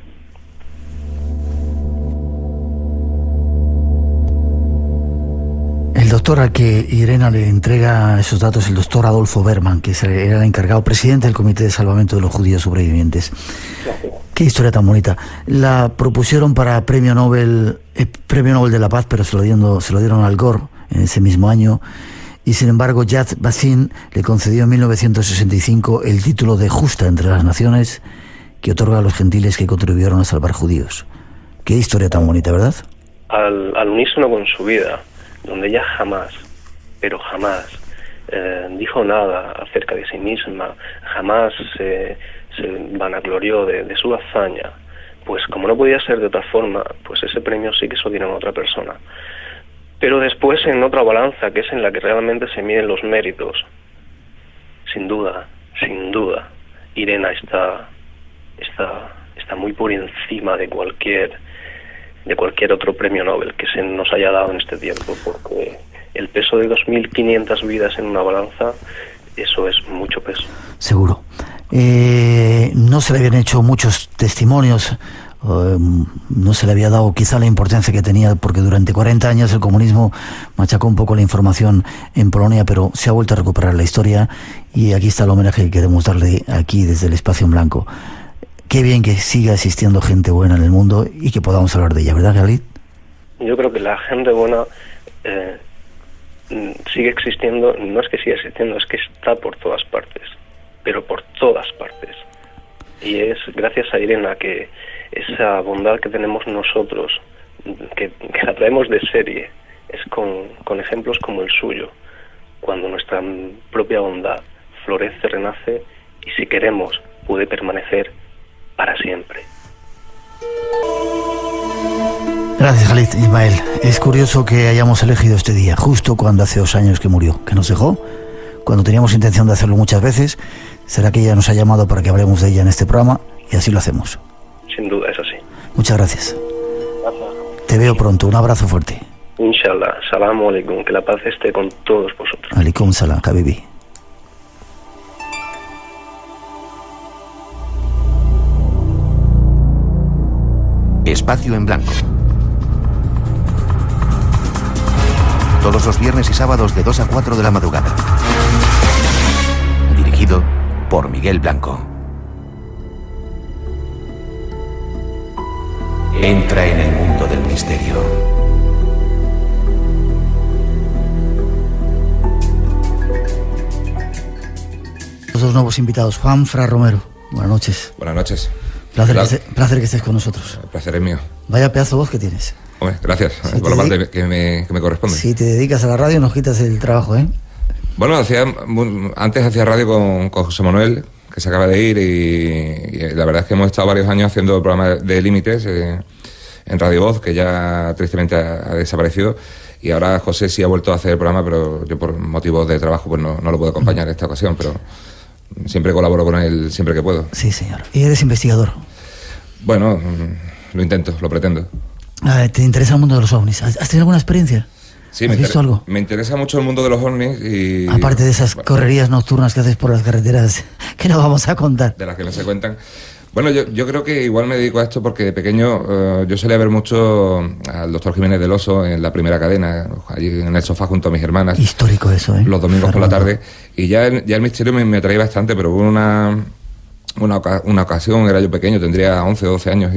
El doctor al que Irena le entrega esos datos, el doctor Adolfo Berman, que era el encargado, presidente del Comité de Salvamento de los Judíos Sobrevivientes. Qué historia tan bonita. La propusieron para Premio Nobel de la Paz, pero se lo dieron al Gore en ese mismo año, y sin embargo Yad Vashem le concedió en 1965 el título de Justa entre las Naciones, que otorga a los gentiles que contribuyeron a salvar judíos. Qué historia tan bonita, ¿verdad? Al unísono con su vida, donde ella jamás, pero jamás, dijo nada acerca de sí misma, jamás se vanaglorió de su hazaña, pues como no podía ser de otra forma, pues ese premio sí que se lo dieron a otra persona. Pero después en otra balanza, que es en la que realmente se miden los méritos, sin duda, Irena está muy por encima de cualquier otro premio Nobel que se nos haya dado en este tiempo, porque el peso de 2.500 vidas en una balanza, eso es mucho peso. Seguro. No se le habían hecho muchos testimonios, no se le había dado quizá la importancia que tenía, porque durante 40 años el comunismo machacó un poco la información en Polonia, pero se ha vuelto a recuperar la historia y aquí está el homenaje que queremos darle aquí desde el Espacio en Blanco. Qué bien que siga existiendo gente buena en el mundo y que podamos hablar de ella, ¿verdad, Khalid? Yo creo que la gente buena sigue existiendo, no es que siga existiendo, es que está por todas partes, pero por todas partes. Y es gracias a Irena que esa bondad que tenemos nosotros, que la traemos de serie, es con ejemplos como el suyo, cuando nuestra propia bondad florece, renace y si queremos puede permanecer para siempre. Gracias, Khalid Ismael. Es curioso que hayamos elegido este día, justo cuando hace 2 años que murió, que nos dejó, cuando teníamos intención de hacerlo muchas veces. Será que ella nos ha llamado para que hablemos de ella en este programa y así lo hacemos. Sin duda, es así. Muchas gracias. Gracias. Te veo pronto, un abrazo fuerte. Inshallah, salamu alaikum, que la paz esté con todos vosotros. Alaikum salam, Habibi. Espacio en Blanco. Todos los viernes y sábados de 2 a 4 de la madrugada. Dirigido por Miguel Blanco. Entra en el mundo del misterio. Los 2 nuevos invitados, Juan Fra Romero. Buenas noches. Buenas noches. Placer que estés con nosotros. El placer es mío. Vaya pedazo de voz que tienes. Hombre, gracias Si por la parte que me corresponde. Si te dedicas a la radio nos quitas el trabajo, ¿eh? Bueno, antes hacía radio con José Manuel, que se acaba de ir, y la verdad es que hemos estado varios años haciendo el programa de Límites en Radio Voz, que ya tristemente ha desaparecido, y ahora José sí ha vuelto a hacer el programa, pero yo por motivos de trabajo pues no lo puedo acompañar en esta ocasión, pero siempre colaboro con él siempre que puedo. Sí, señor. ¿Y eres investigador? Bueno, lo intento, lo pretendo. ¿Te interesa el mundo de los ovnis? ¿Has tenido alguna experiencia? Sí, ¿Has visto algo? Me interesa mucho el mundo de los ovnis y... Aparte de esas correrías nocturnas que haces por las carreteras, que no vamos a contar. De las que no se cuentan. Bueno, yo creo que igual me dedico a esto porque de pequeño yo solía ver mucho al doctor Jiménez del Oso en La Primera Cadena, allí en el sofá junto a mis hermanas. Histórico eso, ¿eh? Los domingos por la tarde. Y ya el misterio me atraía bastante, pero hubo una ocasión, era yo pequeño, tendría 11 o 12 años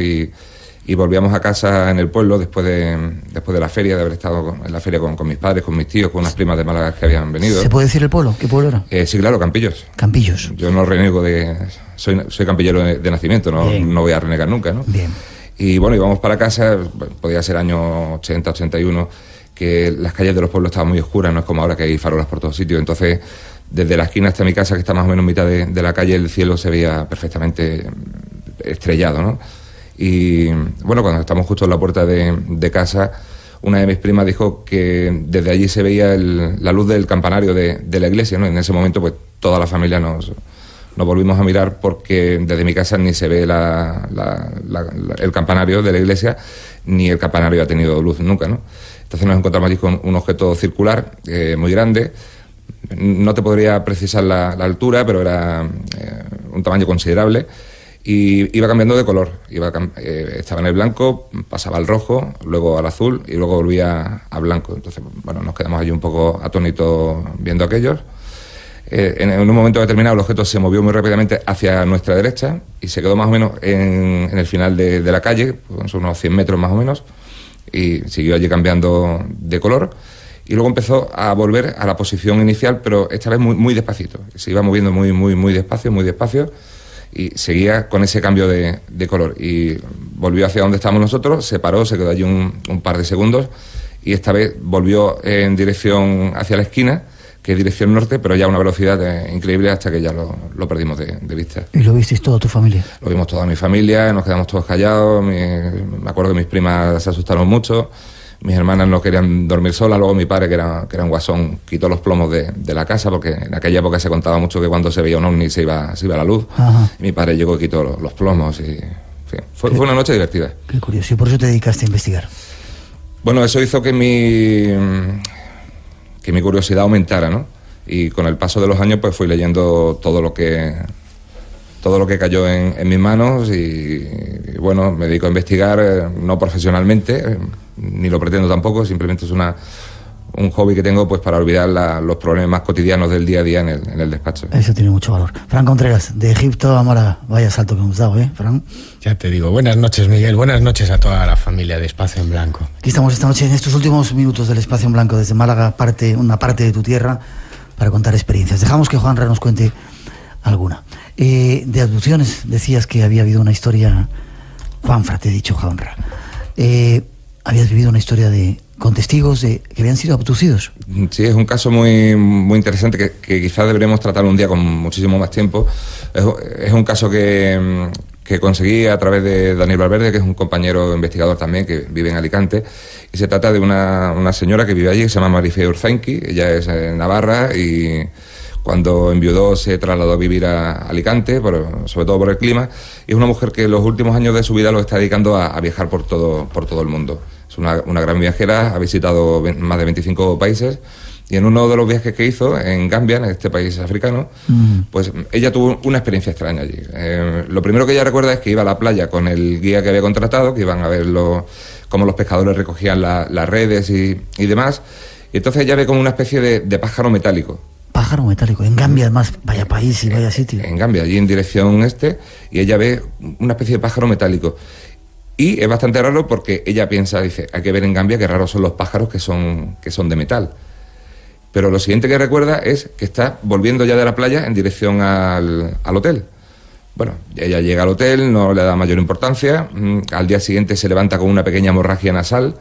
y volvíamos a casa en el pueblo después de la feria, de haber estado en la feria con mis padres, con mis tíos, con unas primas de Málaga que habían venido. ¿Se puede decir el pueblo? ¿Qué pueblo era? Sí, claro, Campillos. Campillos. Yo no reniego de... Soy campillero de nacimiento, no voy a renegar nunca, ¿no? Bien. Y bueno, íbamos para casa, podía ser año 80, 81, que las calles de los pueblos estaban muy oscuras, no es como ahora que hay farolas por todos sitios. Entonces, desde la esquina hasta mi casa, que está más o menos en mitad de la calle, el cielo se veía perfectamente estrellado, ¿no? Y bueno, cuando estamos justo en la puerta de casa, una de mis primas dijo que desde allí se veía la luz del campanario de la iglesia, ¿no? En ese momento, pues toda la familia nos volvimos a mirar porque desde mi casa ni se ve el campanario de la iglesia, ni el campanario ha tenido luz nunca, ¿no? Entonces nos encontramos allí con un objeto circular muy grande. No te podría precisar la altura, pero era un tamaño considerable. Y iba cambiando de color. Estaba en el blanco, pasaba al rojo, luego al azul y luego volvía a blanco. Entonces, bueno, nos quedamos allí un poco atónitos viendo aquellos. En un momento determinado el objeto se movió muy rápidamente hacia nuestra derecha y se quedó más o menos en el final de la calle, pues unos 100 metros más o menos, y siguió allí cambiando de color. Y luego empezó a volver a la posición inicial, pero esta vez muy, muy despacito. Se iba moviendo muy despacio, y seguía con ese cambio de color. Y volvió hacia donde estábamos nosotros, se paró, se quedó allí un par de segundos, y esta vez volvió en dirección hacia la esquina, que es dirección norte, pero ya a una velocidad increíble hasta que ya lo perdimos de vista. ¿Y lo visteis toda tu familia? Lo vimos toda mi familia, nos quedamos todos callados, me acuerdo que mis primas se asustaron mucho, mis hermanas no querían dormir solas, luego mi padre, que era un guasón, quitó los plomos de la casa, porque en aquella época se contaba mucho que cuando se veía un ovni se iba la luz. Ajá. Y mi padre llegó y quitó los plomos, y en fin, fue una noche divertida. Qué curioso, y por eso te dedicaste a investigar. Bueno, eso hizo que mi curiosidad aumentara, ¿no? Y con el paso de los años pues fui leyendo todo lo que cayó en mis manos y bueno, me dedico a investigar, no profesionalmente, ni lo pretendo tampoco, simplemente es un hobby que tengo pues para olvidar los problemas cotidianos del día a día en el despacho. Eso tiene mucho valor. Fran Contreras, de Egipto a Málaga, vaya salto que hemos dado, Fran? Ya te digo, buenas noches, Miguel, buenas noches a toda la familia de Espacio en Blanco. Aquí estamos esta noche en estos últimos minutos del Espacio en Blanco desde Málaga, una parte de tu tierra, para contar experiencias. Dejamos que Juanra nos cuente alguna. De abducciones, decías que había habido una historia, Juanfra, te he dicho Juanra, habías vivido una historia con testigos que habían sido abducidos. Sí, es un caso muy, muy interesante que quizás deberíamos tratar un día con muchísimo más tiempo. Es un caso que conseguí a través de Daniel Valverde, que es un compañero investigador también que vive en Alicante, y se trata de una señora que vive allí, que se llama Marifé Urzainqui. Ella es navarra y cuando enviudó se trasladó a vivir a Alicante, sobre todo por el clima, y es una mujer que los últimos años de su vida lo está dedicando a viajar por todo el mundo. Es una gran viajera, ha visitado más de 25 países, y en uno de los viajes que hizo en Gambia, en este país africano, pues ella tuvo una experiencia extraña allí. Lo primero que ella recuerda es que iba a la playa con el guía que había contratado, que iban a ver cómo los pescadores recogían las redes y demás, y entonces ella ve como una especie de pájaro metálico. Pájaro metálico, en Gambia además, vaya país y vaya sitio. En Gambia, allí en dirección este, y ella ve una especie de pájaro metálico. Y es bastante raro porque ella dice, hay que ver en Gambia qué raros son los pájaros que son de metal. Pero lo siguiente que recuerda es que está volviendo ya de la playa en dirección al hotel. Bueno, ella llega al hotel, no le da mayor importancia, al día siguiente se levanta con una pequeña hemorragia nasal,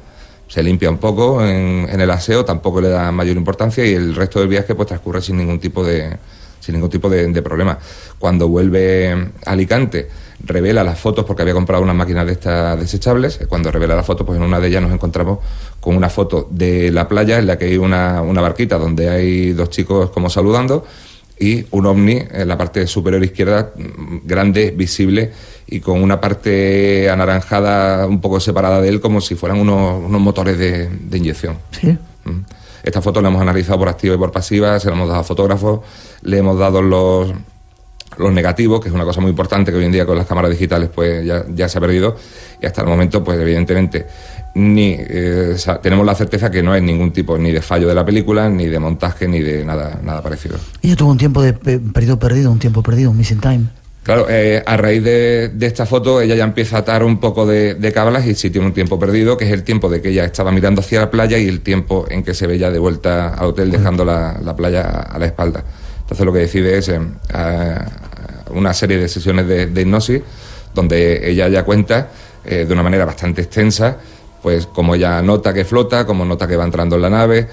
se limpia un poco en el aseo, tampoco le da mayor importancia y el resto del viaje pues transcurre sin ningún tipo de problema. Cuando vuelve a Alicante, revela las fotos porque había comprado unas máquinas de estas desechables. Cuando revela las fotos, pues en una de ellas nos encontramos con una foto de la playa en la que hay una barquita donde hay dos chicos como saludando y un ovni en la parte superior izquierda, grande, visible y con una parte anaranjada un poco separada de él como si fueran unos motores de inyección. ¿Sí? Esta foto la hemos analizado por activa y por pasiva, se la hemos dado a fotógrafos, le hemos dado los negativos, que es una cosa muy importante que hoy en día con las cámaras digitales pues ya se ha perdido, y hasta el momento pues evidentemente tenemos la certeza que no hay ningún tipo ni de fallo de la película, ni de montaje, ni de nada parecido. Ella tuvo un tiempo de perdido, un missing time. Claro, a raíz de esta foto ella ya empieza a atar un poco de cábalas y sí tiene un tiempo perdido, que es el tiempo de que ella estaba mirando hacia la playa y el tiempo en que se ve ya de vuelta al hotel dejando la playa a la espalda. Entonces lo que decide es una serie de sesiones de hipnosis donde ella ya cuenta de una manera bastante extensa pues como ella nota que flota, como nota que va entrando en la nave,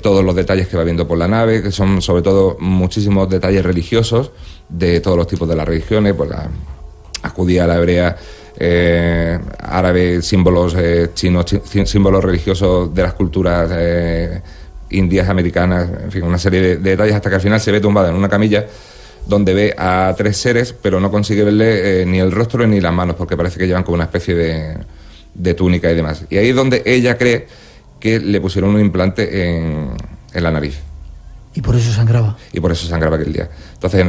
todos los detalles que va viendo por la nave, que son sobre todo muchísimos detalles religiosos de todos los tipos de las religiones, pues la judía, la hebrea, árabe, símbolos chinos, símbolos religiosos de las culturas indias, americanas, en fin, una serie de detalles hasta que al final se ve tumbada en una camilla donde ve a 3 seres, pero no consigue verle ni el rostro ni las manos, porque parece que llevan como una especie de túnica y demás. Y ahí es donde ella cree que le pusieron un implante en la nariz. ¿Y por eso sangraba? Y por eso sangraba aquel día. Entonces,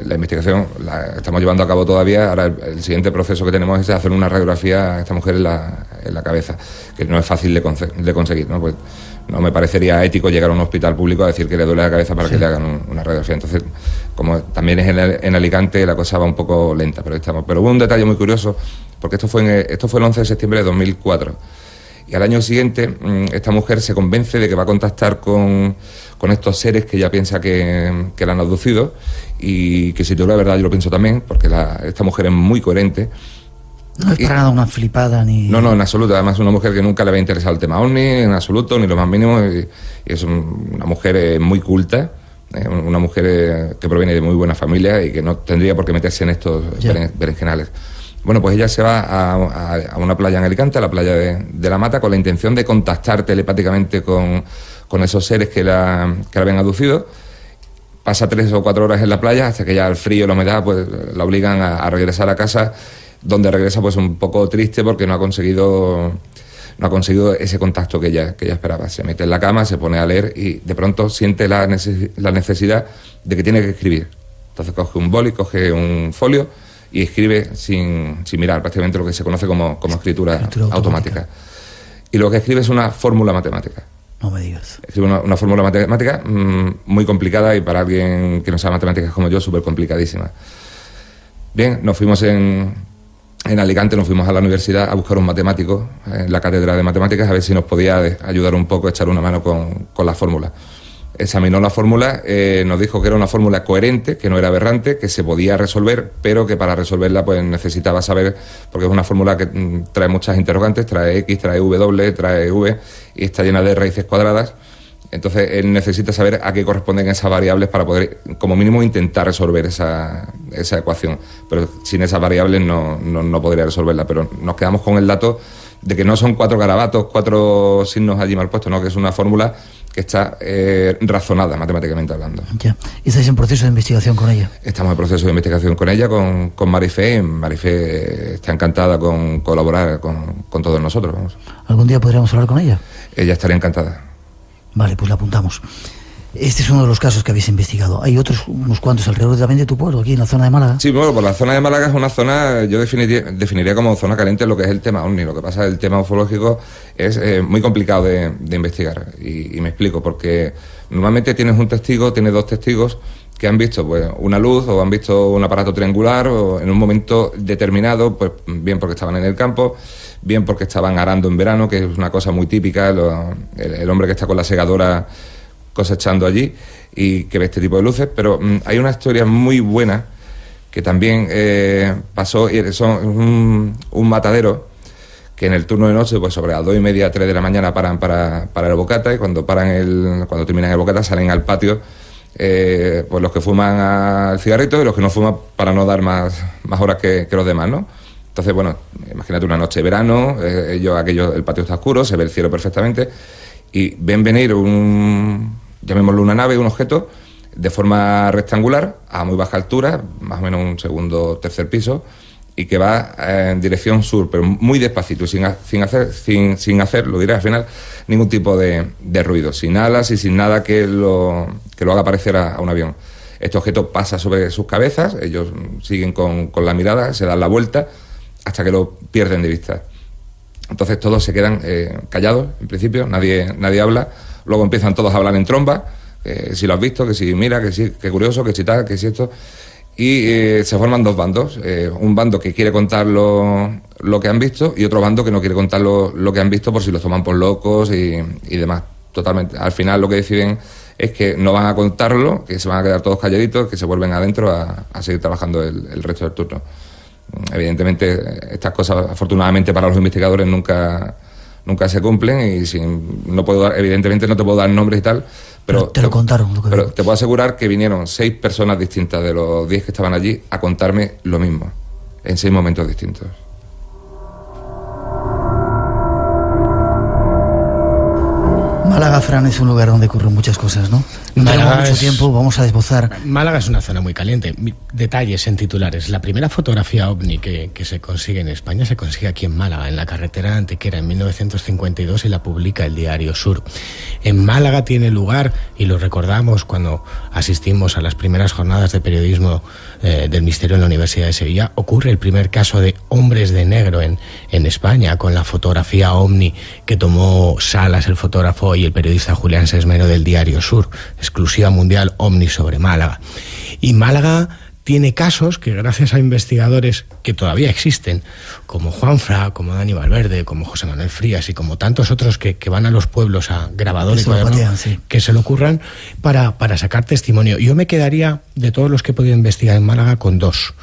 la investigación la estamos llevando a cabo todavía. Ahora el siguiente proceso que tenemos es hacer una radiografía a esta mujer en la cabeza, que no es fácil de conseguir, ¿no? Pues no me parecería ético llegar a un hospital público a decir que le duele la cabeza para que le hagan una radiografía. Entonces, como también es en Alicante, la cosa va un poco lenta, pero hubo un detalle muy curioso, porque esto fue el 11 de septiembre de 2004. Y al año siguiente, esta mujer se convence de que va a contactar con estos seres que ella piensa que la han abducido, y que si te digo la verdad yo lo pienso también, porque esta mujer es muy coherente. No es para nada una flipada ni... No, en absoluto. Además es una mujer que nunca le había interesado el tema OVNI, en absoluto, ni lo más mínimo, y es una mujer muy culta, una mujer que proviene de muy buena familia y que no tendría por qué meterse en estos berenjenales. Bueno, pues ella se va a una playa en Alicante, a la playa de La Mata, con la intención de contactar telepáticamente con esos seres que la habían abducido. Pasa 3 o 4 horas en la playa hasta que ya el frío y la humedad pues la obligan a regresar a casa, donde regresa pues un poco triste porque no ha conseguido ese contacto que ella esperaba. Se mete en la cama, se pone a leer y de pronto siente la necesidad de que tiene que escribir. Entonces coge un boli, coge un folio y escribe sin mirar, prácticamente lo que se conoce como escritura automática. Y lo que escribe es una fórmula matemática. No me digas. Escribe una fórmula matemática muy complicada, y para alguien que no sabe matemáticas como yo, súper complicadísima. Bien, nos fuimos en Alicante, nos fuimos a la universidad a buscar un matemático en la cátedra de matemáticas, a ver si nos podía ayudar un poco, echar una mano con la fórmula. Examinó la fórmula, nos dijo que era una fórmula coherente, que no era aberrante, que se podía resolver, pero que para resolverla pues necesitaba saber, porque es una fórmula que trae muchas interrogantes, trae X, trae W, trae V, y está llena de raíces cuadradas. Entonces él necesita saber a qué corresponden esas variables para poder, como mínimo, intentar resolver esa ecuación. Pero sin esas variables no podría resolverla. Pero nos quedamos con el dato de que no son 4 garabatos, 4 signos allí mal puestos, no, que es una fórmula que está razonada matemáticamente hablando. Ya. ¿Y estáis en proceso de investigación con ella? Estamos en proceso de investigación con ella, con Marifé. Marifé está encantada con colaborar con todos nosotros. Vamos. ¿Algún día podríamos hablar con ella? Ella estaría encantada. Vale, pues la apuntamos. Este es uno de los casos que habéis investigado. Hay unos cuantos alrededor también de tu pueblo, aquí en la zona de Málaga. Sí, bueno, pues la zona de Málaga es una zona, yo definiría como zona caliente lo que es el tema OVNI. Lo que pasa es que el tema ufológico es muy complicado de investigar. Y me explico, porque normalmente tienes un testigo, tienes 2 testigos que han visto pues una luz o han visto un aparato triangular o en un momento determinado, pues bien porque estaban en el campo, bien porque estaban arando en verano, que es una cosa muy típica, el hombre que está con la segadora cosechando allí y que ve este tipo de luces. Pero hay una historia muy buena que también pasó, y son un matadero que en el turno de noche, pues sobre las 2:30, 3 de la mañana paran para el bocata, y cuando terminan el bocata salen al patio pues los que fuman al cigarrito y los que no fuman, para no dar más horas que los demás, ¿no? Entonces, bueno, imagínate una noche de verano, el patio está oscuro, se ve el cielo perfectamente, y ven venir llamémoslo una nave, un objeto, de forma rectangular, a muy baja altura, más o menos un segundo o tercer piso, y que va en dirección sur, pero muy despacito, sin hacer, lo diré al final, ningún tipo de ruido, sin alas y sin nada que lo haga parecer a un avión. Este objeto pasa sobre sus cabezas, ellos siguen con la mirada, se dan la vuelta hasta que lo pierden de vista. Entonces todos se quedan callados, en principio, nadie habla, luego empiezan todos a hablar en tromba, si lo has visto, que si mira, que si, que curioso, que si tal, que si esto... Y se forman dos bandos, un bando que quiere contar lo que han visto y otro bando que no quiere contar lo que han visto por si los toman por locos y demás. Totalmente. Al final lo que deciden es que no van a contarlo, que se van a quedar todos calladitos, que se vuelven adentro a seguir trabajando el resto del turno. Evidentemente estas cosas, afortunadamente para los investigadores, nunca se cumplen y evidentemente no te puedo dar nombres y tal, pero te lo contaron. Pero te puedo asegurar que vinieron 6 personas distintas de los 10 que estaban allí a contarme lo mismo, en 6 momentos distintos. Málaga, Fran, es un lugar donde ocurren muchas cosas, ¿no? No tenemos mucho tiempo, vamos a desbozar. Málaga es una zona muy caliente. Detalles en titulares. La primera fotografía ovni que se consigue en España se consigue aquí en Málaga, en la carretera de Antequera, en 1952, y la publica el Diario Sur. En Málaga tiene lugar, y lo recordamos cuando asistimos a las primeras jornadas de periodismo del misterio en la Universidad de Sevilla, ocurre el primer caso de hombres de negro en España, con la fotografía ovni que tomó Salas, el fotógrafo, y el periodista Julián Sesmero del Diario Sur, exclusiva mundial ovni sobre Málaga. Y Málaga tiene casos que, gracias a investigadores que todavía existen, como Juanfra, como Dani Valverde, como José Manuel Frías y como tantos otros que van a los pueblos a grabador y cuaderno, sí, que se le ocurran para sacar testimonio. Yo me quedaría, de todos los que he podido investigar en Málaga, con 2.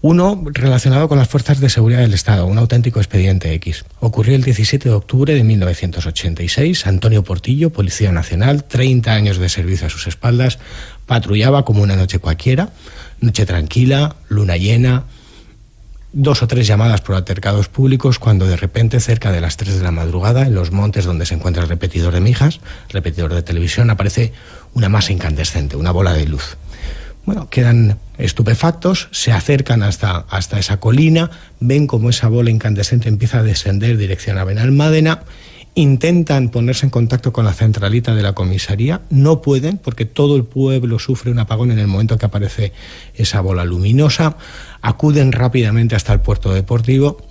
Uno relacionado con las fuerzas de seguridad del Estado, un auténtico expediente X. Ocurrió el 17 de octubre de 1986. Antonio Portillo, Policía Nacional, 30 años de servicio a sus espaldas, patrullaba como una noche cualquiera, noche tranquila, luna llena, 2 o 3 llamadas por altercados públicos, cuando de repente, cerca de las 3 de la madrugada, en los montes donde se encuentra el repetidor de Mijas, repetidor de televisión, aparece una masa incandescente, una bola de luz. Bueno, quedan estupefactos, se acercan hasta esa colina, ven cómo esa bola incandescente empieza a descender dirección a Benalmádena, intentan ponerse en contacto con la centralita de la comisaría, no pueden porque todo el pueblo sufre un apagón en el momento que aparece esa bola luminosa, acuden rápidamente hasta el puerto deportivo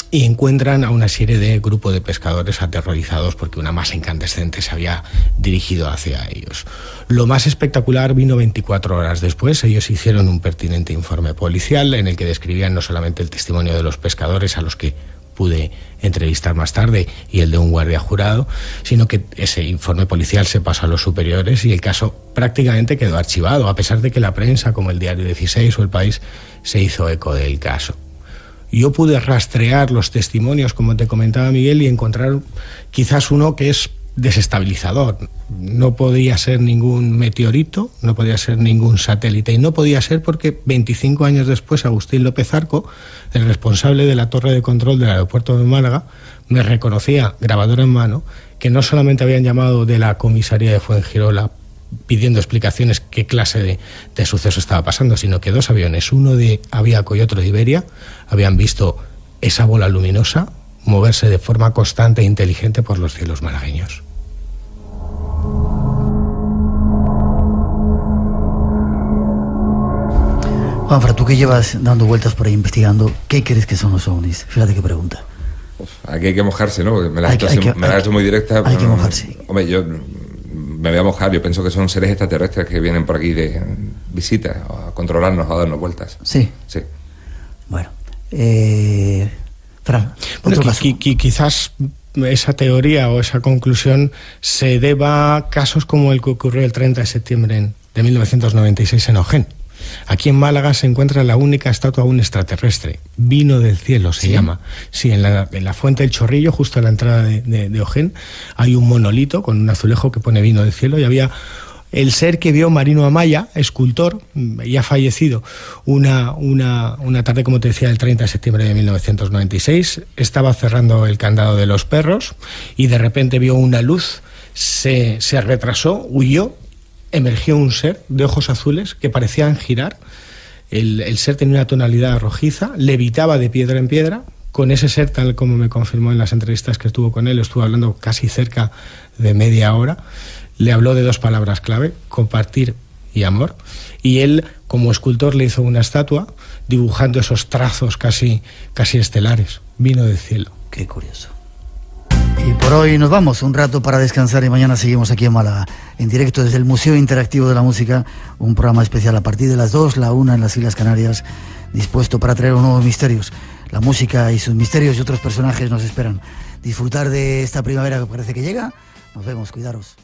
y encuentran a una serie de grupo de pescadores aterrorizados porque una masa incandescente se había dirigido hacia ellos. Lo más espectacular vino 24 horas después. Ellos hicieron un pertinente informe policial en el que describían no solamente el testimonio de los pescadores, a los que pude entrevistar más tarde, y el de un guardia jurado, sino que ese informe policial se pasó a los superiores y el caso prácticamente quedó archivado, a pesar de que la prensa, como el Diario 16 o El País, se hizo eco del caso. Yo pude rastrear los testimonios, como te comentaba Miguel, y encontrar quizás uno que es desestabilizador. No podía ser ningún meteorito, no podía ser ningún satélite, y no podía ser porque 25 años después Agustín López Arco, el responsable de la torre de control del aeropuerto de Málaga, me reconocía, grabadora en mano, que no solamente habían llamado de la comisaría de Fuengirola pidiendo explicaciones qué clase de suceso estaba pasando, sino que 2 aviones, uno de Aviaco y otro de Iberia, habían visto esa bola luminosa moverse de forma constante e inteligente por los cielos malagueños. Juanfra, tú que llevas dando vueltas por ahí investigando, ¿qué crees que son los ovnis? Fíjate qué pregunta. Aquí hay que mojarse, ¿no? Me la has hecho muy directa. Hay que mojarse. Hombre, yo me voy a mojar. Yo pienso que son seres extraterrestres que vienen por aquí de visita, a controlarnos, a darnos vueltas. Sí. Sí. Bueno, Fran, bueno, quizás esa teoría o esa conclusión se deba a casos como el que ocurrió el 30 de septiembre de 1996 en Ojén. Aquí en Málaga se encuentra la única estatua de un extraterrestre, Vino del Cielo se llama. Sí, en la Fuente del Chorrillo, justo a la entrada de Ojén, hay un monolito con un azulejo que pone Vino del Cielo, y había el ser que vio Marino Amaya, escultor, ya fallecido, una tarde, como te decía, el 30 de septiembre de 1996, estaba cerrando el candado de los perros y de repente vio una luz, se retrasó, huyó, emergió un ser de ojos azules que parecían girar, El ser tenía una tonalidad rojiza, levitaba de piedra en piedra. Con ese ser, tal como me confirmó en las entrevistas que estuvo con él, estuvo hablando casi cerca de media hora. Le habló de 2 palabras clave: compartir y amor. Y él, como escultor, le hizo una estatua dibujando esos trazos casi estelares. Vino del cielo. Qué curioso. Y por hoy nos vamos, un rato para descansar, y mañana seguimos aquí en Málaga, en directo desde el Museo Interactivo de la Música, un programa especial a partir de las 2, la 1 en las Islas Canarias, dispuesto para traer nuevos misterios. La música y sus misterios y otros personajes nos esperan. Disfrutar de esta primavera que parece que llega. Nos vemos, cuidaros.